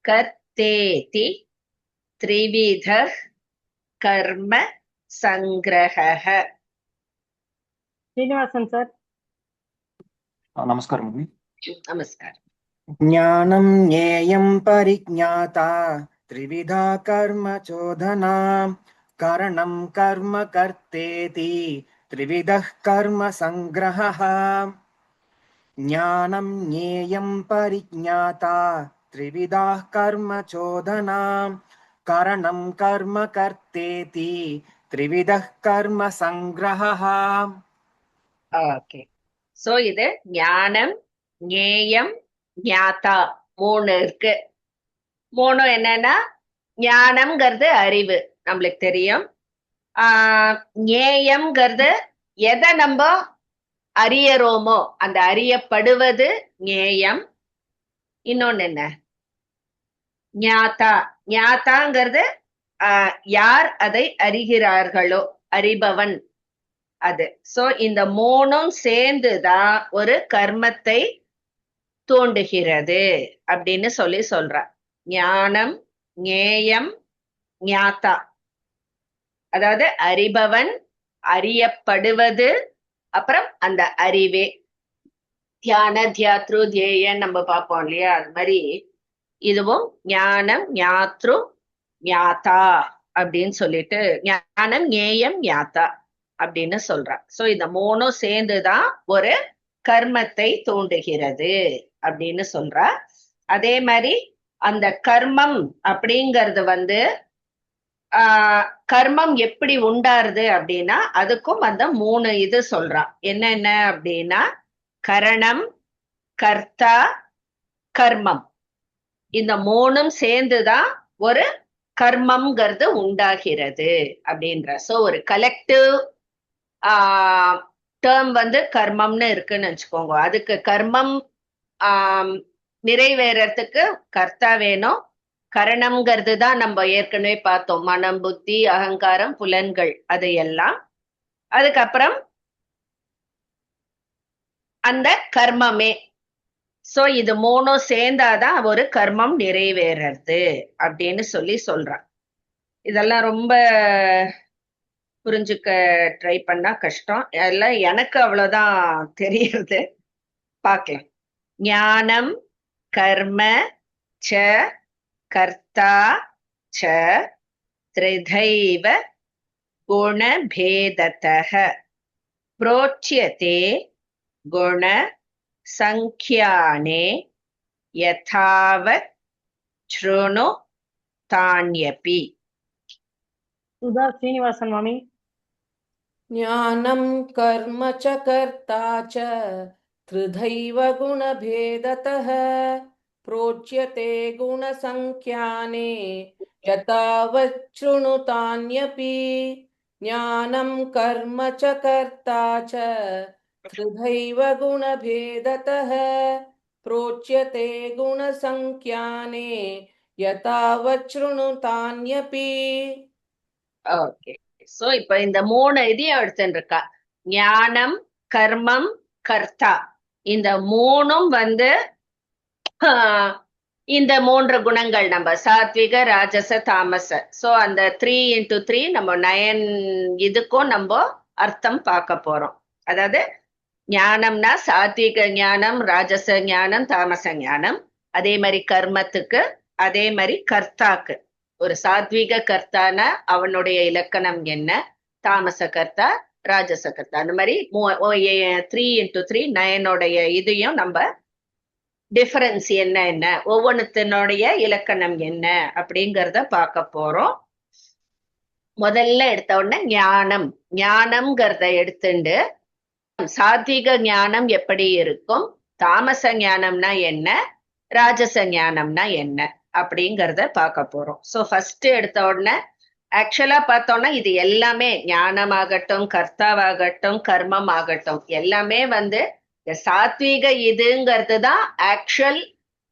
கர்த்தேதி த்ரிவித கர்ம சங்கிரஹ. ஸ்ரீனிவாசன் சார். நமஸ்காரம் மம்மி. நமஸ்காரம். ஞானம் ஞேயம் பரிஜ்ஞாதா த்ரிவிதா கர்ம சோதனா. கரணம் கர்ம கர்த்தேதி த்ரிவிதः கர்ம சங்கிரஹः. ஞானம் ஞேயம் பரிஜ்ஞாதா த்ரிவிதா கர்ம சோதனா. கரணம் கர்ம கர்த்தேதி த்ரிவிதः கர்ம சங்கிரஹः. ஓகே. சோ இது ஞானம், ஞேயம், ஞாதா மூணு இருக்கு. மூணு என்னன்னா, ஞானம்ங்கிறது அறிவு, நம்மளுக்கு தெரியும். ஞேயம்ங்கிறது எதை நம்ம அறியறோமோ அந்த அறியப்படுவது ஞேயம். இன்னொன்னு என்ன, ஞாதா. ஞாதாங்கிறது யார் அதை அறிகிறார்களோ, அறிபவன் அது. சோ இந்த மூணும் சேர்ந்துதான் ஒரு கர்மத்தை தூண்டுகிறது அப்படின்னு சொல்றா. ஞானம், ஞேயம், ஞாதா, அதாவது அறிபவன், அறியப்படுவது, அப்புறம் அந்த அறிவே. தியான, தியாத்ரு, தியேயன் நம்ம பார்ப்போம் இல்லையா, அது மாதிரி இதுவும் ஞானம், ஞாத்ரு, ஞாதா அப்படின்னு சொல்லிட்டு ஞானம், ஞேயம், ஞாதா அப்படின்னு சொல்றா. சோ இந்த மூணும் சேர்ந்துதான் ஒரு கர்மத்தை தூண்டுகிறது அப்படின்னு சொல்றா. அதே மாதிரி அந்த கர்மம் அப்படிங்கிறது கர்மம் எப்படி உண்டாருது அப்படின்னா அதுக்கும் அந்த மூணு இது சொல்றா. என்னென்ன அப்படின்னா, கரணம், கர்த்தா, கர்மம். இந்த மூணும் சேர்ந்துதான் ஒரு கர்மம்ங்கிறது உண்டாகிறது அப்படின்ற. சோ ஒரு கலெக்டிவ் டேர்ம் வந்து கர்மம்னு இருக்குன்னு வச்சுக்கோங்க. அதுக்கு கர்மம் நிறைவேறத்துக்கு கர்த்தா வேணும். கரணம்ங்கிறது தான் நம்ம ஏற்கனவே பார்த்தோம், மனம், புத்தி, அகங்காரம், புலன்கள், அது எல்லாம். அதுக்கப்புறம் அந்த கர்மமே. சோ இது மூணும் சேர்ந்தாதான் ஒரு கர்மம் நிறைவேறது அப்படின்னு சொல்றான். இதெல்லாம் ரொம்ப புரிஞ்சுக்க ட்ரை பண்ணா கஷ்டம். எல்லாம் எனக்கு அவ்வளவுதான் தெரியறது. பார்க்கலாம். ஞானம் கர்ம ச கர்த்தா ச த்ரிதைவ குணபேததः ப்ரோச்யதே குண சங்க்யானே யதாவத் ச்ருணு தான்யபி. சுதா ஸ்ரீனிவாசன் மாமி. ज्ञानं कर्म च कर्ता च त्रिधैव गुणभेदतः प्रोच्यते गुणसङ्ख्याने यतावत् शृणुतान्यपि. ज्ञानं कर्म च कर्ता च त्रिधैव गुणभेदतः प्रोच्यते गुणसङ्ख्याने यतावत् शृणुतान्यपि. ஓகே. சோ இப்ப இந்த மூணு இதையும் எடுத்துட்டு இருக்கா. ஞானம் கர்மம் கர்த்தா, இந்த மூணும் வந்து இந்த மூன்று குணங்கள் நம்ம சாத்விக ராஜச தாமச. சோ அந்த 3x3 நம்ம 9 இதுக்கும் நம்ம அர்த்தம் பார்க்க போறோம். அதாவது ஞானம்னா சாத்விக ஞானம், ராஜச ஞானம், தாமச ஞானம். அதே மாதிரி கர்மத்துக்கு, அதே மாதிரி கர்த்தாக்கு. ஒரு சாத்விக கர்த்தான அவனுடைய இலக்கணம் என்ன, தாமச கர்த்தா, ராஜச கர்த்தா, அந்த மாதிரி 3x3 9 இதையும் நம்ம டிஃபரன்ஸ் என்ன, ஒவ்வொன்றுத்தினுடைய இலக்கணம் என்ன அப்படிங்கிறத பார்க்க போறோம். முதல்ல எடுத்த உடனே ஞானம். ஞானம்ங்கிறத எடுத்துண்டு சாத்விக ஞானம் எப்படி இருக்கும், தாமச ஞானம்னா என்ன, ராஜச ஞானம்னா என்ன அப்படிங்கிறத பார்க்க போறோம். சோ ஃபர்ஸ்ட் எடுத்த உடனே ஆக்சுவலா பார்த்தோம்னா இது எல்லாமே ஞானமாகட்டும், கர்த்தாவாகட்டும், கர்மம் ஆகட்டும், எல்லாமே வந்து சாத்வீக இதுங்கிறது தான் ஆக்சுவல்.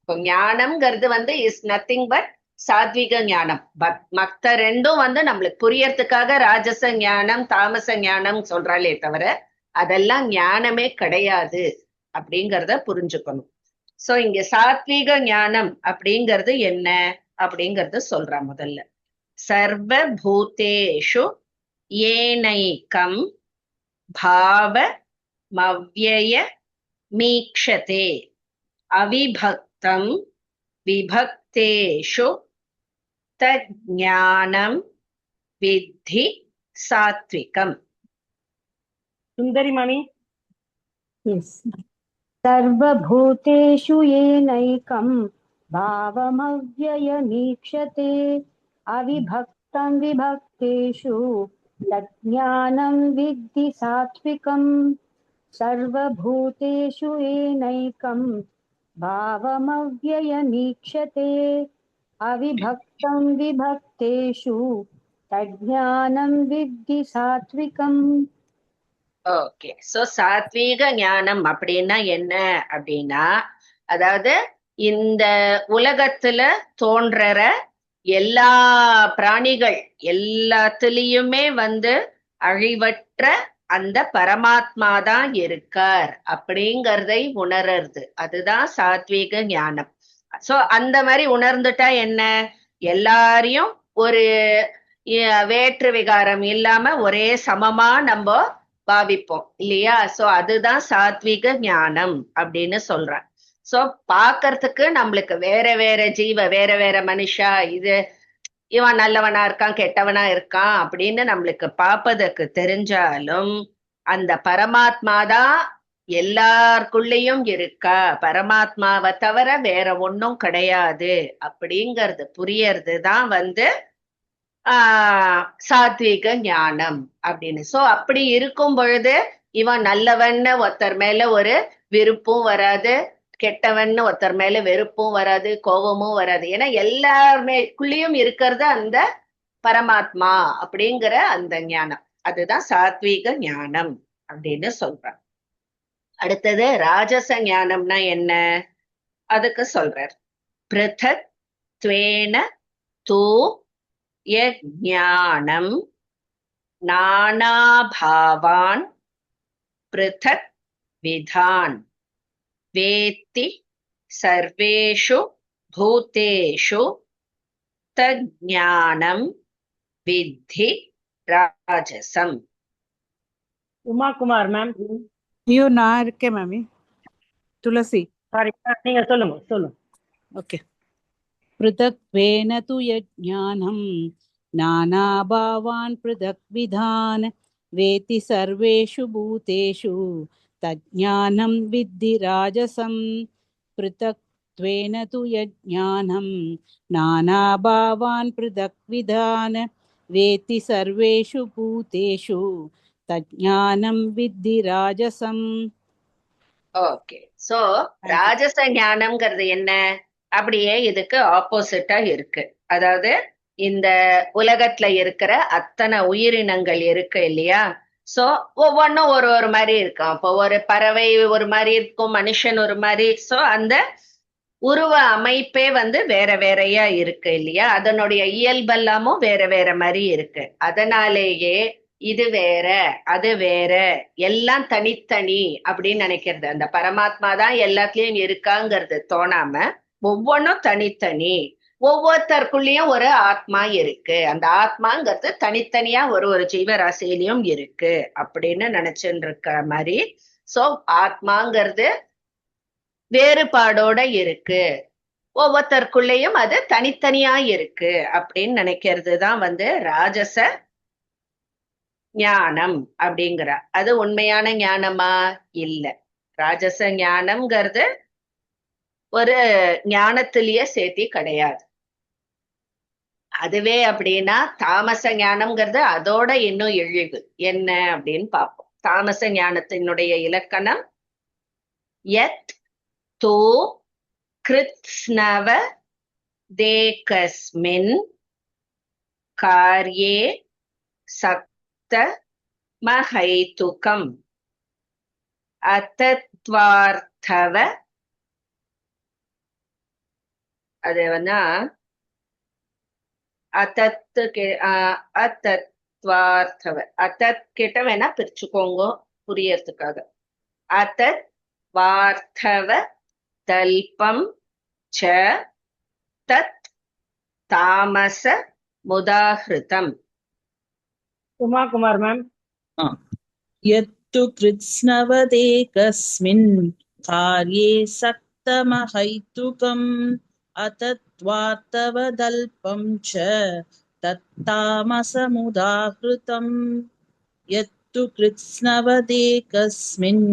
ஞானம்ங்கிறது வந்து இஸ் நத்திங் பட் சாத்விக ஞானம். பட் மத்த ரெண்டும் வந்து நம்மளுக்கு புரியறதுக்காக ராஜச ஞானம், தாமச ஞானம் சொல்றாளே தவிர அதெல்லாம் ஞானமே கிடையாது அப்படிங்கிறத புரிஞ்சுக்கணும். சோ இங்க சாத்வீக ஞானம் அப்படிங்கிறது என்ன அப்படிங்கறது சொல்றா. முதல்ல சர்வ பூதேஷு ஏனைகம் பாவ மவ்யய மீக்ஷதே அவிபக்தம் விபக்தேஷு தஞானம் வித்தி சாத்விகம். சுந்தரி மாமி. सर्वभूतेषु येनैकं भावमव्ययमीक्षते अविभक्तं विभक्तेषु तज्ज्ञानं विद्धि सात्विकम्. सर्वभूतेषु येनैकं भावमव्ययमीक्षते अविभक्तं विभक्तेषु तज्ज्ञानं विद्धि सात्विकम्. ஓகே. சோ சாத்வீக ஞானம் அப்படின்னா என்ன அப்படின்னா, அதாவது இந்த உலகத்துல தோன்றற எல்லா பிராணிகள் எல்லாத்துலயுமே வந்து அழிவற்ற அந்த பரமாத்மா தான் இருக்கார் அப்படிங்கறதை உணர்றது, அதுதான் சாத்வீக ஞானம். சோ அந்த மாதிரி உணர்ந்துட்டா என்ன, எல்லாரையும் ஒரு வேற்று விகாரம் இல்லாம ஒரே சமமா நம்ம பாவிப்போம் இல்லையா. சோ அதுதான் சாத்வீக ஞானம் அப்படின்னு சொல்றான். சோ பாக்குறதுக்கு நம்மளுக்கு வேற வேற ஜீவ, வேற வேற மனுஷா, இது இவன் நல்லவனா இருக்கான், கெட்டவனா இருக்கான் அப்படின்னு நம்மளுக்கு பார்ப்பதற்கு தெரிஞ்சாலும் அந்த பரமாத்மாதான் எல்லாருக்குள்ளேயும் இருக்கா, பரமாத்மாவை தவிர வேற ஒன்னும் கிடையாது அப்படிங்கறது புரியறது தான் வந்து சாத்வீக ஞானம் அப்படின்னு. சோ அப்படி இருக்கும் பொழுது இவன் நல்லவன்னு ஒருத்தர் மேல ஒரு விருப்பும் வராது, கெட்டவன்னு ஒருத்தர் மேல வெறுப்பும் வராது, கோபமும் வராது. ஏன்னா எல்லாருமேக்குள்ளேயும் இருக்கிறது அந்த பரமாத்மா அப்படிங்கிற அந்த ஞானம். அதுதான் சாத்வீக ஞானம் அப்படின்னு சொல்றார். அடுத்தது ராஜச ஞானம்னா என்ன, அதுக்கு சொல்றார். பிருதக் த்வேன தூ யஜ்ஞானம் நானாபாவான் பிருதக் விதான் வேத்தி சர்வேஷு பூதேஷு தஜ்ஞானம் வித்தி ராஜசம். உமா குமார் மேம். ஐயோ நான் இருக்கேன் மாமி. துளசி. சாரி, நீங்க சொல்லுங்க. ஓகே. पृथक्त्वेन तु यज्ञानं नानाभावान् पृथक्विधान् वेति सर्वेषु भूतेषु तज्ज्ञानं विद्धि राजसं. पृथक्त्वेन तु यज्ञानं नानाभावान् पृथक्विधान् वेति सर्वेषु भूतेषु तज्ज्ञानं विद्धि राजसं. ஓகே, சோ ராஜச ஞானம்ங்கிறது என்ன, அப்படியே இதுக்கு ஆப்போசிட்டா இருக்கு. அதாவது இந்த உலகத்துல இருக்கிற அத்தனை உயிரினங்கள் இருக்கு இல்லையா, சோ ஒவ்வொன்றும் ஒரு ஒரு மாதிரி இருக்கும். அப்போ ஒரு பறவை ஒரு மாதிரி இருக்கும், மனுஷன் ஒரு மாதிரி. சோ அந்த உருவ அமைப்பே வேற வேறையா இருக்கு இல்லையா, அதனுடைய இயல்பெல்லாமும் வேற வேற மாதிரி இருக்கு. அதனாலேயே இது வேற அது வேற எல்லாம் தனித்தனி அப்படின்னு நினைக்கிறது. அந்த பரமாத்மா தான் எல்லாத்துலயும் இருக்காங்கிறது தோணாம ஒவ்வொன்றும் தனித்தனி, ஒவ்வொருத்தருக்குள்ளேயும் ஒரு ஆத்மா இருக்கு, அந்த ஆத்மாங்கிறது தனித்தனியா ஒரு ஒரு ஜீவராசியிலையும் இருக்கு அப்படின்னு நினைச்சுட்டு இருக்க மாதிரி. சோ ஆத்மாங்கிறது வேறுபாடோட இருக்கு, ஒவ்வொருத்தருக்குள்ளேயும் அது தனித்தனியா இருக்கு அப்படின்னு நினைக்கிறது தான் ராஜச ஞானம் அப்படிங்கிற. அது உண்மையான ஞானமா இல்ல. ராஜச ஞானம்ங்கிறது ஒரு ஞானத்திலேயே சேர்த்தி கிடையாது. அதுவே அப்படின்னா தாமச ஞானம்ங்கிறது அதோட இன்னும் இழிவு. என்ன அப்படின்னு பார்ப்போம். தாமச ஞானத்தினுடைய இலக்கணம் யத் தோ கிருத்ஸ்னவ தேகஸ்மின் கார்யே சக்த மஹைதுகம் அத்தத்வார்த்தவ. அது அத்தத்வார்த்தவ, அத்தத் கிட்ட வேணா பிரிச்சுக்கோங்க புரியறதுக்காக. அத்தத் வார்த்தவ தல்பம் ச தத் தாமச முதாஹிருதம். உமா குமார் மேம். यत्तु कृत्स्नवदेकस्मिन् कार्ये सक्तमहैतुकम् अतत्वार्तवदल्पं च तत्तामसमुदाहृतम्. यत्तु कृत्स्नवदेकस्मिन्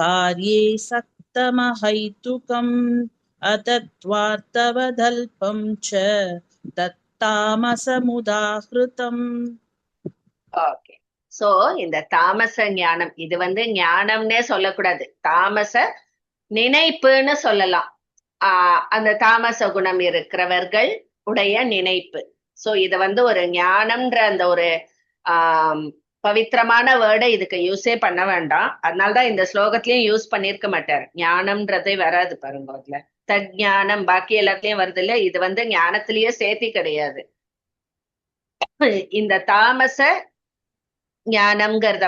कार्ये सक्तमहैतुकम् अतत्वार्तवदल्पं च तत्तामसमुदाहृतम्. ஓகே, சோ இந்த தாமச ஞானம் இது ஞானம்னே சொல்லக்கூடாது, தாமச நினைப்புன்னு சொல்லலாம். அந்த தாமச குணம் இருக்கிறவர்கள் உடைய நினைப்பு. சோ இத ஒரு ஞானம்ன்ற அந்த ஒரு பவித்திரமான வேர்டை இதுக்கு யூஸே பண்ண வேண்டாம். அதனால்தான் இந்த ஸ்லோகத்திலயும் யூஸ் பண்ணிருக்க மாட்டார். ஞானம்ன்றதே வராது பாருங்க. அதுல தஜ்ஞானம் பாக்கி எல்லாத்துலயும் வருது இல்ல, இது ஞானத்திலேயே சேர்த்தி கிடையாது. இந்த தாமச ஞானம்ங்கிறத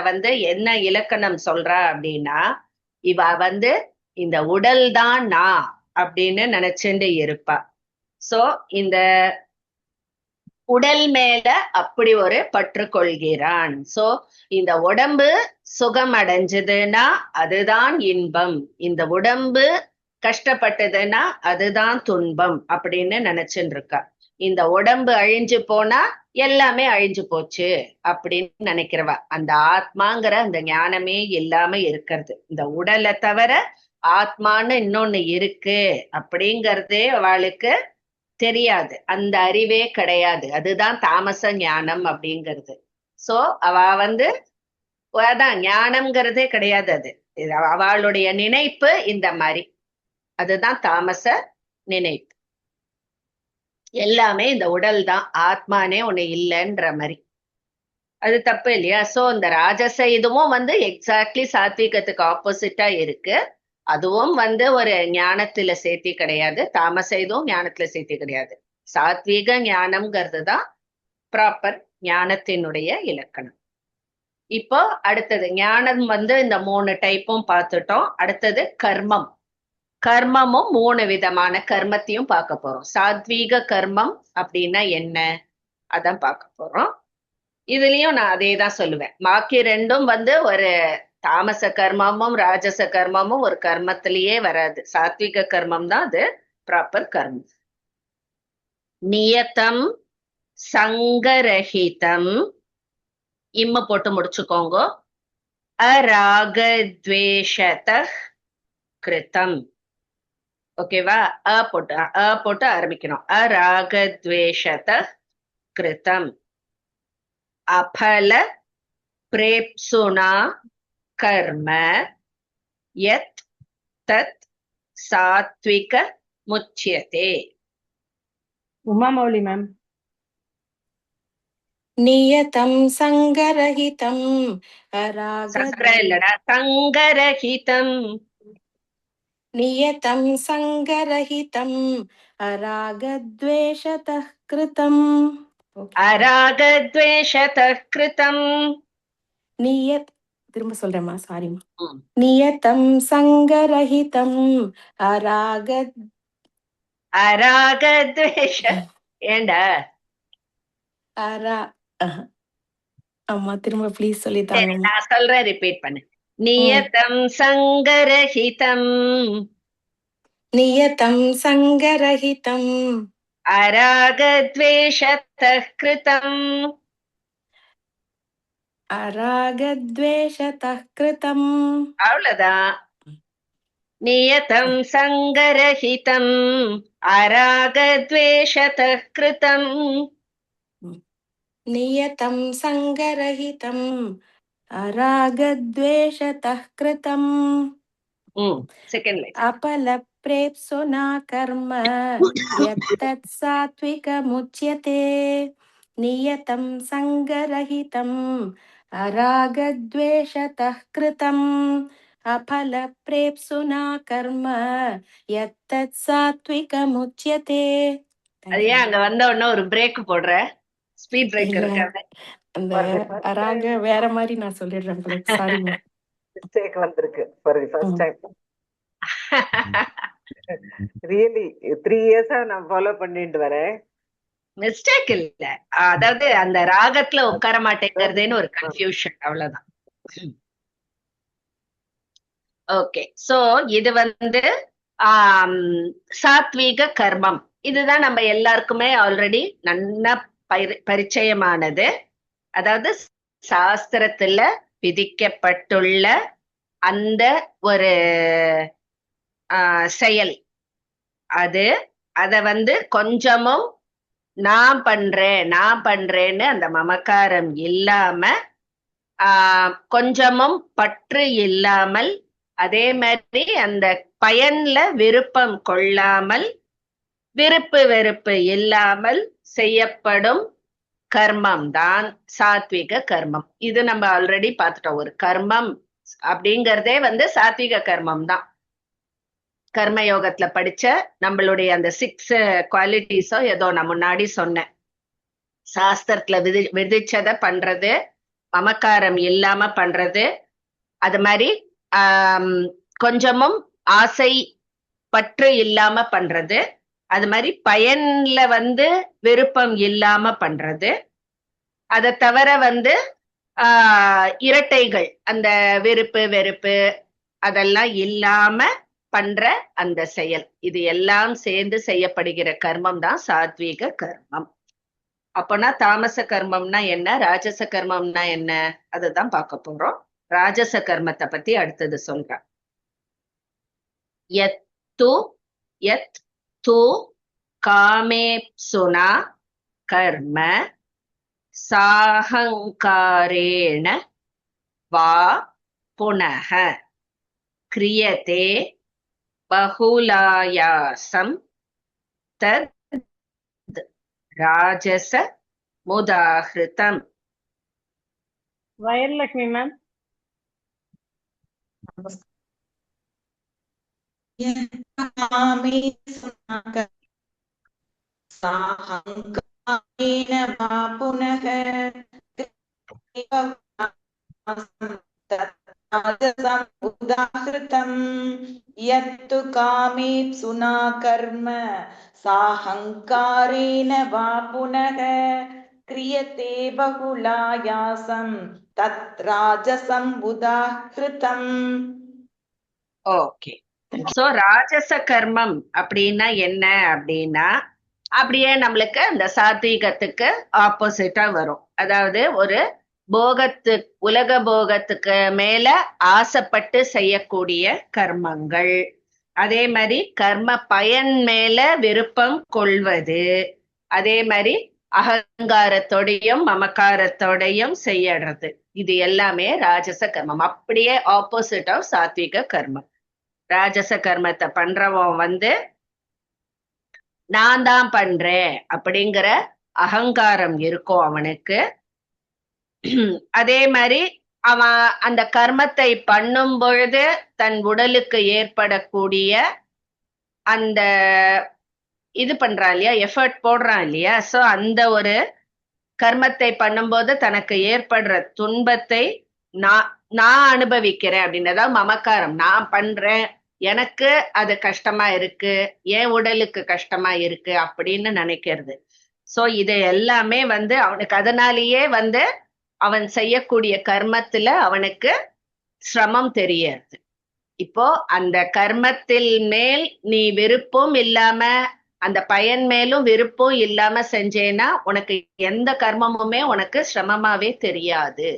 என்ன இலக்கணம் சொல்றா அப்படின்னா, இவ இந்த உடல் தான் நான் அப்படின்னு நினைச்சுட்டு இருப்பா. சோ இந்த உடல் மேல அப்படி ஒரு பற்று கொள்கிறான். சோ இந்த உடம்பு சுகம் அடைஞ்சதுன்னா அதுதான் இன்பம், இந்த உடம்பு கஷ்டப்பட்டதுன்னா அதுதான் துன்பம் அப்படின்னு நினைச்சுட்டு இருக்கா. இந்த உடம்பு அழிஞ்சு போனா எல்லாமே அழிஞ்சு போச்சு அப்படின்னு நினைக்கிறவா. அந்த ஆத்மாங்கிற அந்த ஞானமே இல்லாம இருக்கிறது. இந்த உடலை தவிர ஆத்மான்னு இன்னொன்னு இருக்கு அப்படிங்கறதே அவளுக்கு தெரியாது, அந்த அறிவே கிடையாது. அதுதான் தாமச ஞானம் அப்படிங்கிறது. சோ அவ அதான் ஞானம்ங்கிறதே கிடையாது. அது அவளுடைய நினைப்பு இந்த மாதிரி. அதுதான் தாமச நினைவு. எல்லாமே இந்த உடல் தான், ஆத்மானே ஒண்ணு இல்லைன்ற மாதிரி. அது தப்பு இல்லையா? சோ இந்த ராஜச இதுவும் எக்ஸாக்ட்லி சாத்விகத்துக்கு ஆப்போசிட்டா இருக்கு. அதுவும் ஒரு ஞானத்துல சேர்த்தி கிடையாது, தாமச இதுவும் ஞானத்துல சேர்த்தி கிடையாது. சாத்வீக ஞானம்ங்கிறது தான் ப்ராப்பர் ஞானத்தினுடைய இலக்கணம். இப்போ அடுத்தது ஞானம் இந்த 3 டைப்பும் பார்த்துட்டோம். அடுத்தது கர்மம். கர்மமும் 3 விதமான கர்மத்தையும் பார்க்க போறோம். சாத்வீக கர்மம் அப்படின்னா என்ன, அதான் பார்க்க போறோம். இதுலயும் நான் அதே தான் சொல்லுவேன். பாக்கி ரெண்டும் ஒரு தாமச கர்மமும் ராஜச கர்மமும் ஒரு கர்மத்திலேயே வராது. சாத்விக கர்மம் தான் அது ப்ராப்பர் கர்மம். நியதம் சங்கரஹிதம், இம்ம போட்டு முடிச்சுக்கோங்க. அராகத்வேஷத கிருதம். ஓகேவா? அ போட்டு ஆரம்பிக்கணும். அராகத்வேஷத கிருதம். அபல பிரேப்சுனா கர்ம யத் தத் சாத்விக முச்யதே. உமா மௌலி மேம். நியதம் சங்கரஹிதம் இல்லடா, சங்கரஹிதம். நியதம் சங்கரஹிதம் அராகத்வேஷதः கிருதம். அராகத்வேஷதः கிருதம். திரும்ப சொல்றேம்மா, சாரிம்மா. நியதம் சங்கரஹிதம் அராகத்வேஷ ஏண்டா அம்மா திரும்ப ப்ளீஸ் சொல்லித்தாங்க. நான் சொல்றேன், ரிப்பீட் பண்ணு. நியதம் சங்கரஹிதம். நியதம் சங்கரஹிதம் அராகத்வேஷதः கிருதம். அராகத்வேஷதः கிருதம். அவ்வளவுதான். நியதம் சங்கரஹிதம் அராகத்வேஷதः கிருதம். நியதம் சங்கரஹிதம் அராகத்வேஷதः கிருதம். Second line. அபல பிரேப்சுனா கர்ம யத்தத் சாத்விகமுச்யதே. நியதம் சங்கரஹிதம் அராகத்வேஷதः கிருதம். அபல பிரேப்சுனா கர்ம யத்தத் சாத்விகமுச்யதே. அது ஏன் அங்க வந்த உடனே ஒரு பிரேக் போடுற? ஸ்பீட் பிரேக் இருக்காது. அந்த அராக வேற மாதிரி நான் சொல்லிடுறேன். சாரி மிஸ்டேக் வந்திருக்கு for the first time. Really 3 இயர்ஸா நான் ஃபாலோ பண்ணிட்டு வரேன். மிஸ்டேக் இல்ல, அதாவது அந்த ராகத்துல உட்கார மாட்டேங்கிறதுன்னு ஒரு கன்ஃபியூஷன், அவ்வளவுதான். ஓகே, சோ இது சாத்வீக கர்மம். இதுதான் நம்ம எல்லாருக்குமே ஆல்ரெடி நல்லா பரிச்சயமானது. அதாவது சாஸ்திரத்துல விதிக்கப்பட்டுள்ள அந்த ஒரு செயல். அத கொஞ்சமும் நான் பண்றேன்னு அந்த மமக்காரம் இல்லாம, கொஞ்சமும் பற்று இல்லாமல், அதே மாதிரி அந்த பயன்ல விருப்பம் கொள்ளாமல், விருப்பு வெறுப்பு இல்லாமல் செய்யப்படும் கர்மம் தான் சாத்விக கர்மம். இது நம்ம ஆல்ரெடி பார்த்துட்டோம். ஒரு கர்மம் அப்படிங்கறதே சாத்விக கர்மம் தான். கர்மயோகத்துல படிச்ச நம்மளுடைய அந்த 6 குவாலிட்டிஸோ ஏதோ நான் முன்னாடி சொன்னேன். சாஸ்திரத்துல விதிச்சத பண்றது, மமக்காரம் இல்லாம பண்றது, அது மாதிரி கொஞ்சமும் ஆசை பற்று இல்லாம பண்றது, அது மாதிரி பயன்ல விருப்பம் இல்லாம பண்றது, அதை தவிர இரட்டைகள், அந்த விருப்பு வெறுப்பு அதெல்லாம் இல்லாம பண்ற அந்த செயல். இது எல்லாம் சேர்ந்து செய்யப்படுகிற கர்மம் தான் சாத்வீக கர்மம். அப்போனா தாமச கர்மம்னா என்ன, ராஜச கர்மம்னா என்ன, அதுதான் பார்க்க போறோம். ராஜச கர்மத்தை பத்தி அடுத்தது சொல்றேன். யத் து காமேப்சுனா கர்ம சாஹங்காரேண வா புனஹ கிரியதே பகுலாயாசம் தத் ராஜச முதாஹிருதம். Vayarlakshmi ma'am. साहंकारेण वा पुनः उदाहृतं यत्तु कामेप्सुना कर्म साहंकारेण वा पुनः क्रियते बहुलायासं तत्राजसं उदाहृतम्. ஓகே. சோ ராஜச கர்மம் அப்படின்னா என்ன அப்படின்னா, அப்படியே நம்மளுக்கு அந்த சாத்வீகத்துக்கு ஆப்போசிட்டா வரும். அதாவது ஒரு உலக போகத்துக்கு மேல ஆசைப்பட்டு செய்யக்கூடிய கர்மங்கள். அதே மாதிரி கர்ம பயன் மேல விருப்பம் கொள்வது. அதே மாதிரி அகங்காரத்தோடையும் மமக்காரத்தோடையும் செய்யறது. இது எல்லாமே ராஜச கர்மம். அப்படியே ஆப்போசிட் ஆஃப் சாத்விக கர்மம். ராஜச கர்மத்தை பண்றவன் நான் தான் பண்றேன் அப்படிங்கிற அகங்காரம் இருக்கும் அவனுக்கு. அதே மாதிரி அவன் அந்த கர்மத்தை பண்ணும் பொழுது தன் உடலுக்கு ஏற்படக்கூடிய அந்த இது பண்றான் இல்லையா, எஃபர்ட் போடுறான் இல்லையா, சோ அந்த ஒரு கர்மத்தை பண்ணும்போது தனக்கு ஏற்படுற துன்பத்தை நான் அனுபவிக்கிறேன் அப்படின்றதா மமக்காரம். நான் பண்றேன், எனக்கு அது கஷ்டமா இருக்கு, என் உடலுக்கு கஷ்டமா இருக்கு அப்படின்னு நினைக்கிறது. சோ இது எல்லாமே அவனுக்கு அதனாலேயே அவன் செய்யக்கூடிய கர்மத்துல அவனுக்கு சிரமம் தெரியாது. இப்போ அந்த கர்மத்தில் மேல் நீ விருப்பம் இல்லாம, அந்த பயன் மேலும் விருப்பம் இல்லாம செஞ்சேன்னா உனக்கு எந்த கர்மமுமே உனக்கு சிரமமாவே தெரியாது.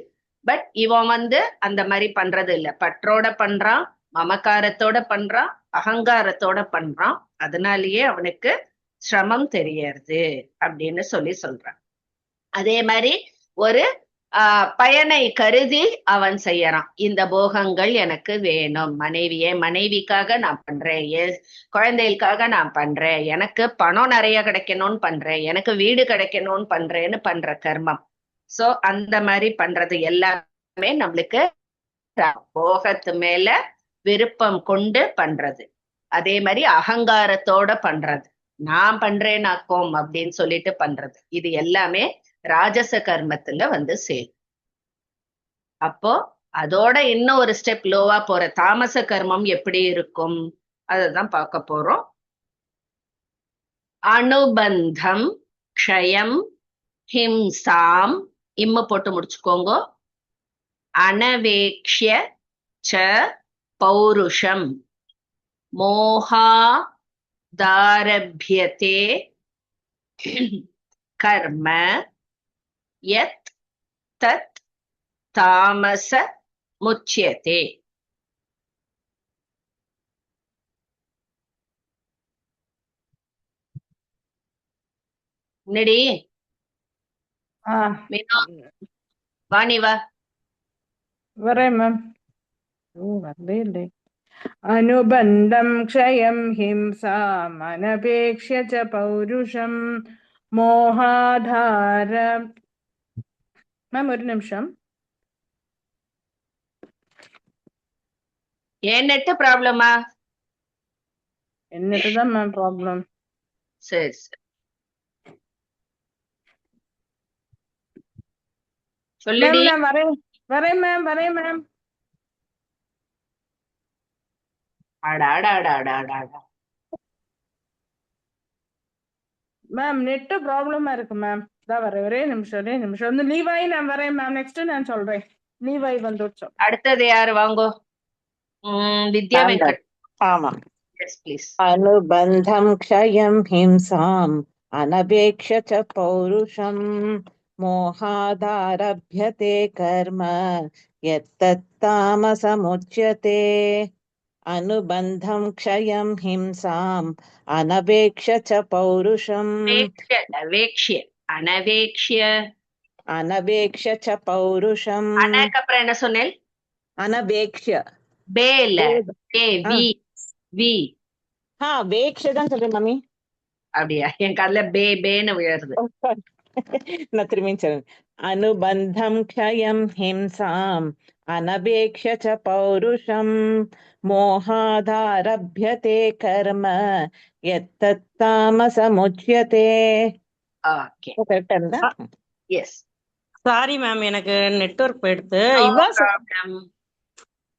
பட் இவன் அந்த மாதிரி பண்றது இல்ல. பற்றோட பண்றான், மமக்காரத்தோட பண்றான், அகங்காரத்தோட பண்றான். அதனாலேயே அவனுக்கு சிரமம் தெரியறது அப்படின்னு சொல்றான். அதே மாதிரி ஒரு பயனை கருதி அவன் செய்யறான். இந்த போகங்கள் எனக்கு வேணும், மனைவிக்காக நான் பண்றேன், குழந்தைகளுக்காக நான் பண்றேன், எனக்கு பணம் நிறைய கிடைக்கணும்னு பண்றேன், எனக்கு வீடு கிடைக்கணும்னு பண்றேன்னு பண்ற கர்மம். சோ அந்த மாதிரி பண்றது எல்லாமே நம்மளுக்கு போகத்து மேல விருப்பம் கொண்டு பண்றது. அதே மாதிரி அகங்காரத்தோட பண்றது, நான் பண்றேனாக்கும் அப்படின்னு சொல்லிட்டு பண்றது. இது எல்லாமே ராஜச கர்மத்துல சேரும். அப்போ அதோட இன்னும் ஒரு ஸ்டெப் லோவா போற தாமச கர்மம் எப்படி இருக்கும் அததான் பார்க்க போறோம். அனுபந்தம் க்ஷயம் ஹிம்சாம், இம்ம போட்டு முடிச்சுக்கோங்க. அனவேக்ஷ்ய ச பௌருஷம் மோகாதாரப்யதே கர்ம யத் தத் தாமச முச்யதே. என்னடி வாணி வா. வரேன் மேம். வரவே இல்லை. अनुबन्धं क्षयं हिंसाम् अनपेक्ष्य च पौरुषं मोहाधार. மேம் ஒரு நிமிஷம். ஏன் நெட் ப்ராப்ளமா? என்னட்டு தான் மேம் ப்ராப்ளம். சரி சரி சொல்லுடி. வரேன் வரேன் மேம், வரேன் மேம். மேம் நெட் ப்ராப்ளமா இருக்கு மேம். தான் வரேன், ஒரே நிமிஷம் லீவ் ஆகி நான் வரேன் மேம். நெக்ஸ்ட் நான் சொல்றேன். லீவ் ஆகி வந்துடுச்சோம். அடுத்தது யாரு வாங்கோ? வித்யா வெங்கட். ஆமா. Yes please. அனுபந்தம் க்ஷயம் ஹிம்சாம் அனபேக்ஷ்ய ச பௌருஷம் மோகாதாரப்யதே கர்ம யத்தத் தாமசமுச்யதே. अनुबन्धं क्षयं हिंसां अनवेक्ष्य च पौरुषम् अनवेक्ष्य च पौरुषम्. அப்புறம் என்ன சொன்னேன்? अनवेक्ष्य பேல வி வேக்ஷதான் சொல்றேன் மாமி. அப்படியா? என் காதுல பே பேன்னு விழுறது. நான் திரும்பியும் சொல்றேன். அனுபந்தம் க்ஷயம் ஹிம்சாம் அனபேக்ஷ ச பௌருஷம் மோகாதாரப்யதே கர்ம யத்தத் தாமசமுச்யதே. ஓகே, கரெக்டா இருந்தா? எஸ். சாரி மேம், எனக்கு நெட்வொர்க் போயிடுது. நோ இவா ப்ராப்ளம்.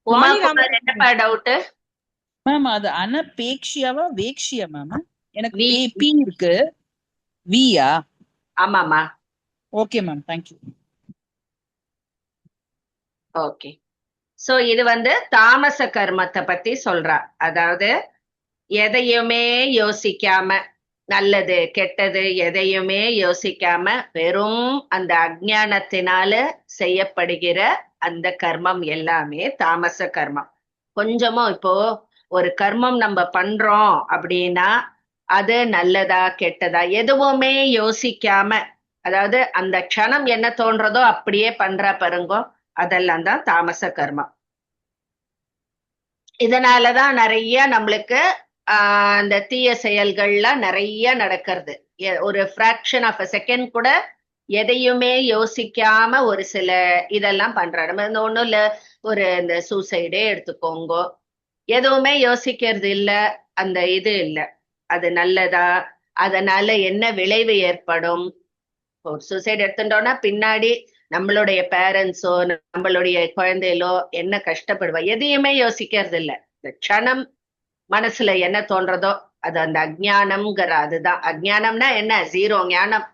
உமா வாணி குமார், என்னப்பா டவுட்? மேம், அது அனபேக்ஷியாவா வேக்ஷியா மேம்? எனக்கு வி. பி இருக்கு. வியா? ஆமாமா. Okay ma'am, thank you. Okay, so இது வந்து தாமச கர்மத்தை பத்தி சொல்றா. அதாவது எதையுமே யோசிக்காம, நல்லது கெட்டது எதையுமே யோசிக்காம வெறும் அந்த அஜ்ஞானத்தினால செய்யப்படுகிற அந்த கர்மம் எல்லாமே தாமச கர்மம். கொஞ்சமும் இப்போ ஒரு கர்மம் நம்ம பண்றோம் அப்படின்னா அது நல்லதா கெட்டதா எதுவுமே யோசிக்காம, அதாவது அந்த க்ஷணம் என்ன தோன்றதோ அப்படியே பண்றா பாருங்கோ, அதெல்லாம் தான் தாமச கர்மம். இதனாலதான் நிறைய நம்மளுக்கு அந்த தீய செயல்கள்லாம் நிறைய நடக்கிறது. ஒரு ஃபிராக்ஷன் ஆஃப் அ செகண்ட் கூட எதையுமே யோசிக்காம ஒரு சில இதெல்லாம் பண்றாங்க. நம்ம இந்த ஒண்ணும் இல்ல, ஒரு இந்த சூசைடே எடுத்துக்கோங்க, எதுவுமே யோசிக்கிறது இல்ல, அந்த இது இல்ல, அது நல்லதா, அதனால என்ன விளைவு ஏற்படும். ஒரு சூசைட் எடுத்துட்டோம்னா பின்னாடி நம்மளுடைய பேரண்ட்ஸோ நம்மளுடைய குழந்தைகளோ என்ன கஷ்டப்படுவா, எதையுமே யோசிக்கிறது இல்ல. இந்த க்ஷணம் மனசுல என்ன தோன்றதோ அது அந்த அஜ்ஞானம்ங்கிற, அதுதான் அஜ்ஞானம்னா என்ன, ஜீரோ ஞானம்.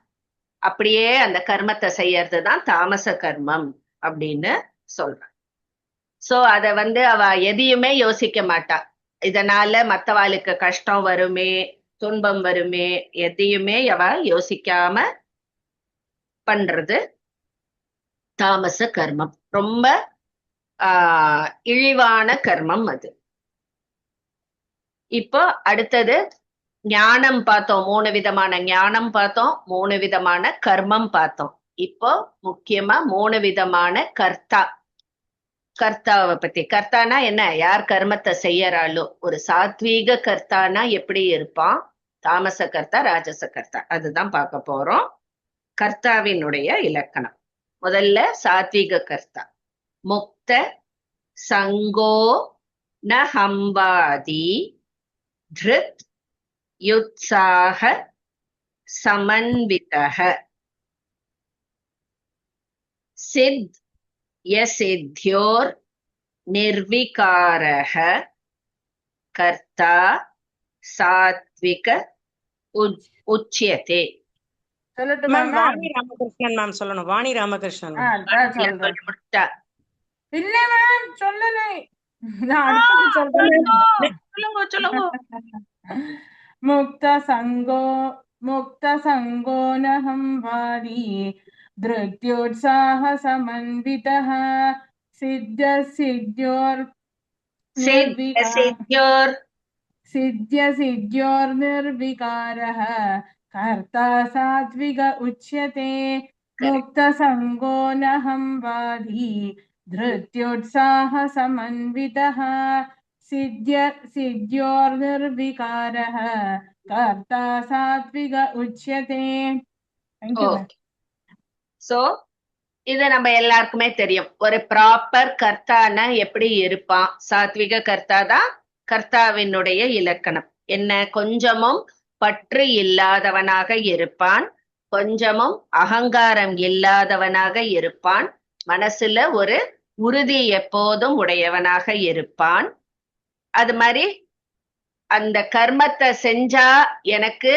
அப்படியே அந்த கர்மத்தை செய்யறதுதான் தாமச கர்மம் அப்படின்னு சொல்றான். சோ அத வந்து அவ எதையுமே யோசிக்க மாட்டா. இதனால மத்தவாளுக்கு கஷ்டம் வருமே, துன்பம் வருமே, எதையுமே அவ யோசிக்காம பண்றது தாமச கர்மம். ரொம்ப இழிவான கர்மம் அது. இப்போ அடுத்தது ஞானம் பார்த்தோம், 3 விதமான ஞானம் பார்த்தோம், 3 விதமான கர்மம் பார்த்தோம். இப்போ முக்கியமா 3 விதமான கர்த்தா. கர்த்தாவை பத்தி, கர்த்தானா என்ன, யார் கர்மத்தை செய்யறாளோ. ஒரு சாத்வீக கர்த்தானா எப்படி இருப்பான், தாமச கர்த்தா, ராஜச கர்த்தா, அதுதான் பார்க்க போறோம். கர்த்தாவினுடைய இலக்கணம். முதல்ல சாத்வீக கர்த்தா. முக்த சங்கோ ந ஹம்பாதி திருத் யுத்சாக சமன்விதஹ சித் யசித்யோர் நிர்விகாரஹ கர்த்தா சாத்விக உச்யதே. சொல்லட்டுமா மேம், வாணி ராமகிருஷ்ணன் மேம் சொல்லணும். வாணி ராமகிருஷ்ணன் சொல்றேன். இல்ல மேம் சொல்லலை, நான் அடுத்தது சொல்றேன். சொல்லுங்க. முக்த சங்கோ நஹம் வாதி திருத்யோத்சாஹ சமன்விதஹ சித்ய சித்யோர் நிர்விகாரஹ கர்த்தா சாத்விக உச்யதே. முக்த சங்கோ நஹம் வாதி திருத்யோத்சாஹ சமன்விதஹ சித்யோர் நிர்விகாரஹ கர்த்தா சாத்விக உச்யதே. சோ இது நம்ம எல்லாருக்குமே தெரியும். ஒரு ப்ராப்பர் கர்த்தான எப்படி இருப்பான், சாத்விக கர்த்தா தான் கர்த்தாவினுடைய இலக்கணம். என்ன, கொஞ்சமும் பற்று இல்லாதவனாக இருப்பான், கொஞ்சமும் அகங்காரம் இல்லாதவனாக இருப்பான், மனசுல ஒரு உறுதி எப்போதும் உடையவனாக இருப்பான். அது மாதிரி அந்த கர்மத்தை செஞ்சா எனக்கு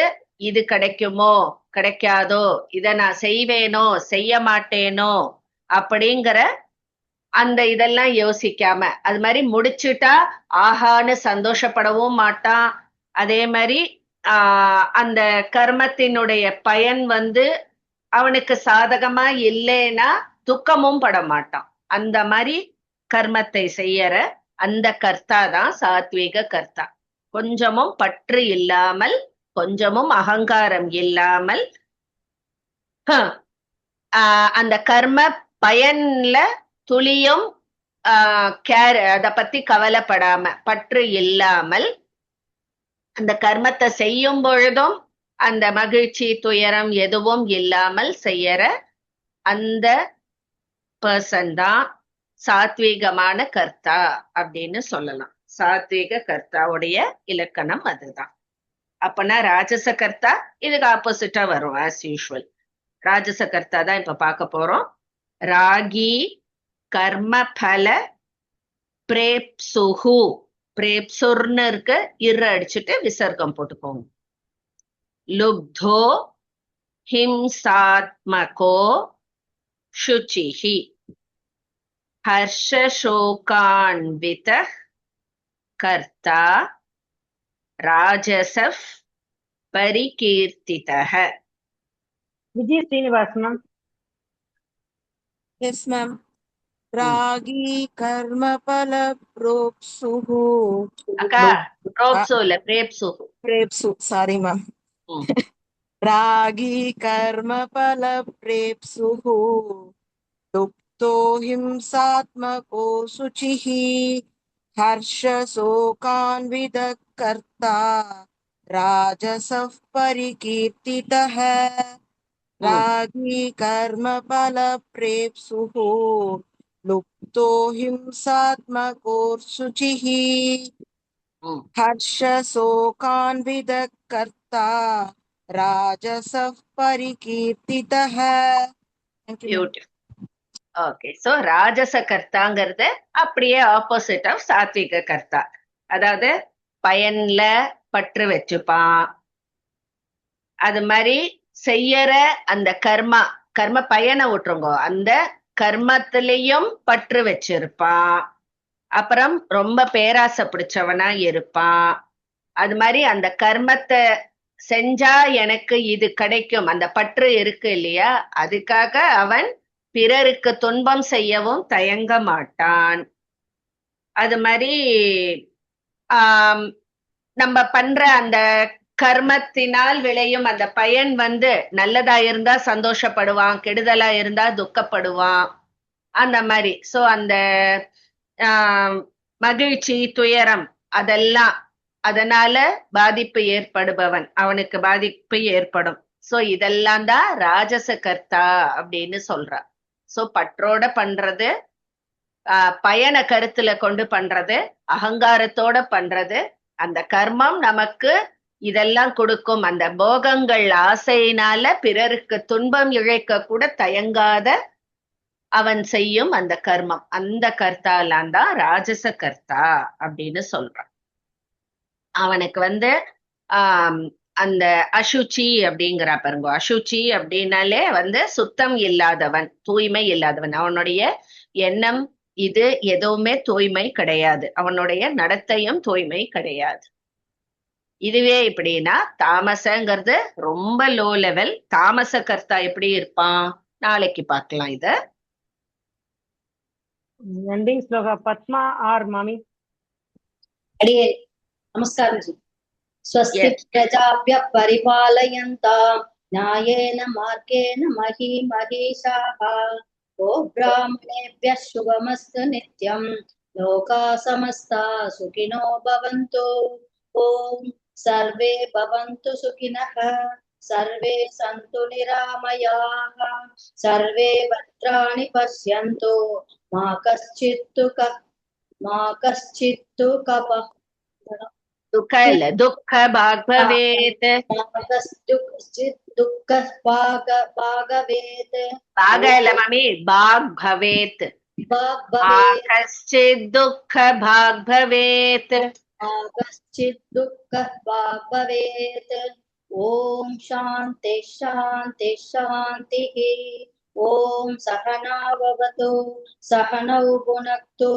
இது கிடைக்குமோ கிடைக்காதோ, இத நான் செய்வேனோ செய்ய மாட்டேனோ அப்படிங்கிற அந்த இதெல்லாம் யோசிக்காம, அது மாதிரி முடிச்சுட்டா ஆஹான்னு சந்தோஷப்படவும் மாட்டான். அதே மாதிரி அந்த கர்மத்தினுடைய பயன் வந்து அவனுக்கு சாதகமா இல்லைன்னா துக்கமும் பட மாட்டான். அந்த மாதிரி கர்மத்தை செய்யற அந்த கர்த்தா தான் சாத்வீக கர்த்தா. கொஞ்சமும் பற்று இல்லாமல், கொஞ்சமும் அகங்காரம் இல்லாமல், அந்த கர்ம பயன்ல துளியும் அத பத்தி கவலைப்படாம, பற்று இல்லாமல் அந்த கர்மத்தை செய்யும் பொழுதும் அந்த மகிழ்ச்சி துயரம் எதுவும் இல்லாமல் செய்யற அந்த பர்சன் தான் சாத்வீகமான கர்த்தா அப்படின்னு சொல்லலாம். சாத்வீக கர்த்தாவுடைய இலக்கணம் அதுதான். அப்பனா ராஜச கர்த்தா இதுக்கு ஆப்போசிட்டா வரும் ஆஸ் யூஷுவல். ராஜச கர்த்தா தான் இப்ப பார்க்க போறோம். ராகி கர்ம பல பிரேப்சுஹு. பிரேப்சுர்னு இருக்கு, இரு அடிச்சுட்டு விசர்க்கம் போட்டுக்கோங்க. லுப்தோ ஹிம்சாத்மகோ சுச்சிஹி ஹர்ஷசோகான்வித கர்த்தா ராஜசஃப் பரிகீர்த்திதஹ. Vijay Srinivas ma'am. Yes, ma'am. Ragi karma pala propsuhu. அக்கா ப்ரோப்சு இல்ல பிரேப்சுஹு. Prepsu. Sorry, ma'am. Ragi karma pala prepsuhu. Dupto himsatmako suchihi. Harsha sokanvida karta. Rajasaf parikirtitaha. Ragi karma pala prepsuhu. Lupto himsatmako suchihi. Harsha sokanvida karta. Rajasaf parikirtitaha. Beautiful. Okay, so ராஜச கர்த்தாங்கிறது அப்படியே opposite of சாத்விக கர்த்தா. அதாவது பயன்ல பற்று வச்சுப்பான். அது மாதிரி செய்யற அந்த கர்ம பயனை விட்டுருங்க, அந்த கர்மத்திலையும் பற்று வச்சிருப்பான். அப்புறம் ரொம்ப பேராசை பிடிச்சவனா இருப்பான். அது மாதிரி அந்த கர்மத்தை செஞ்சா எனக்கு இது கிடைக்கும் அந்த பற்று இருக்கு இல்லையா, அதுக்காக அவன் பிறருக்கு துன்பம் செய்யவும் தயங்க மாட்டான். அது மாதிரி நம்ம பண்ற அந்த கர்மத்தினால் விளையும் அந்த பயன் நல்லதா இருந்தா சந்தோஷப்படுவான், கெடுதலா இருந்தா துக்கப்படுவான். அந்த மாதிரி சோ அந்த மகிழ்ச்சி துயரம் அதெல்லாம் அதனால பாதிப்பு ஏற்படுபவன், அவனுக்கு பாதிப்பு ஏற்படும். சோ இதெல்லாம் தான் ராஜச கர்த்தா அப்படின்னு சொல்றா. சோ பற்றோட பண்றது, பயனை கருத்துல கொண்டு பண்றது, அகங்காரத்தோட பண்றது, அந்த கர்மம் நமக்கு இதெல்லாம் கொடுக்கும். அந்த போகங்கள் ஆசையினால பிறருக்கு துன்பம் இழைக்க கூட தயங்காத அவன் செய்யும் அந்த கர்மம், அந்த கர்த்தாலாம் தான் ராஜச கர்த்தா அப்படின்னு சொல்றான். அவனுக்கு அந்த அசுச்சி அப்படிங்கிற பாருங்க. அசுச்சி அப்படின்னாலே சுத்தம் இல்லாதவன், தூய்மை இல்லாதவன். அவனுடைய எண்ணம் இது எதுவுமே தூய்மை கிடையாது, அவனுடைய நடத்தையும் தூய்மை கிடையாது. இதுவே எப்படின்னா தாமசங்கிறது ரொம்ப லோ லெவல். தாமச கர்த்தா எப்படி இருப்பான் நாளைக்கு பார்க்கலாம். இத எண்டிங் ஸ்லோகா பத்மா ஆர் மாமி. அடியே நமஸ்காரம் ஜி. ஸ்வஸ்தி பிரஜாப்ய பரிபாலயந்தாம் ஞாயேன மார்கேன மஹி மஹீஷாஹ கோ பிராமணேப்ய சுபமஸ்து நித்யம் லோகா சமஸ்தா சுகினோ பவந்து. ஓம் சர்வே பவந்து சுகினஹ சர்வே சந்து நிராமயாஹ சர்வே பத்ராணி பஷ்யந்து மா கஷ்சித்து கப துக்க இல்ல துக்க பாக் பவேத். துக்க பாகவேத். பாக இல்ல மாமி, பாக் பவேத். கஷ்சித் துக்க பாக் பவேத். கஷ்சித் துக்க பாக் பவேத். ஓம் சாந்தி சாந்தி சாந்தி. ஓம் சகனாவவது சகனௌ புனக்து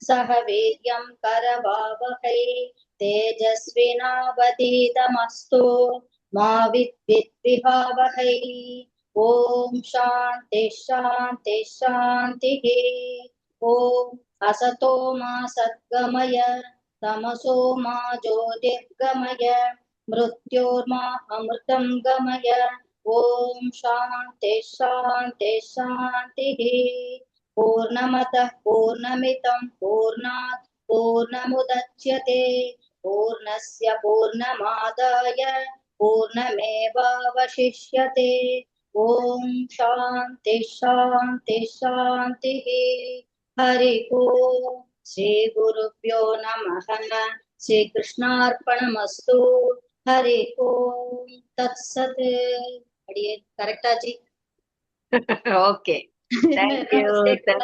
சக வீர்யம் கரவாவஹை தேஜஸ்வினாவதீதமஸ்து மா வித்விஹாவஹை. ஓம் சாந்தி சாந்தி சாந்தி. ஓம் அசதோ மா சத்கமய தமசோ மா ஜோதிர்கமய மிருத்யோர்மா அமிர்தம் கமய. ஓம் சாந்தி சாந்தி சாந்தி. பூர்ணமதః பூர்ணமிதம் பூர்ணாத் பூர்ணமுதச்யதே पूर्णस्य पूर्णमादाय पूर्णमेवावशिष्यते। ॐ शान्ति शान्ति शान्तिः। हरि ओम्। श्रीगुरुभ्यो नमः। श्रीकृष्णार्पणमस्तु। हरि ओम् तत्सत्। करेक्टा जी? Okay. Thank you. नमस्ते।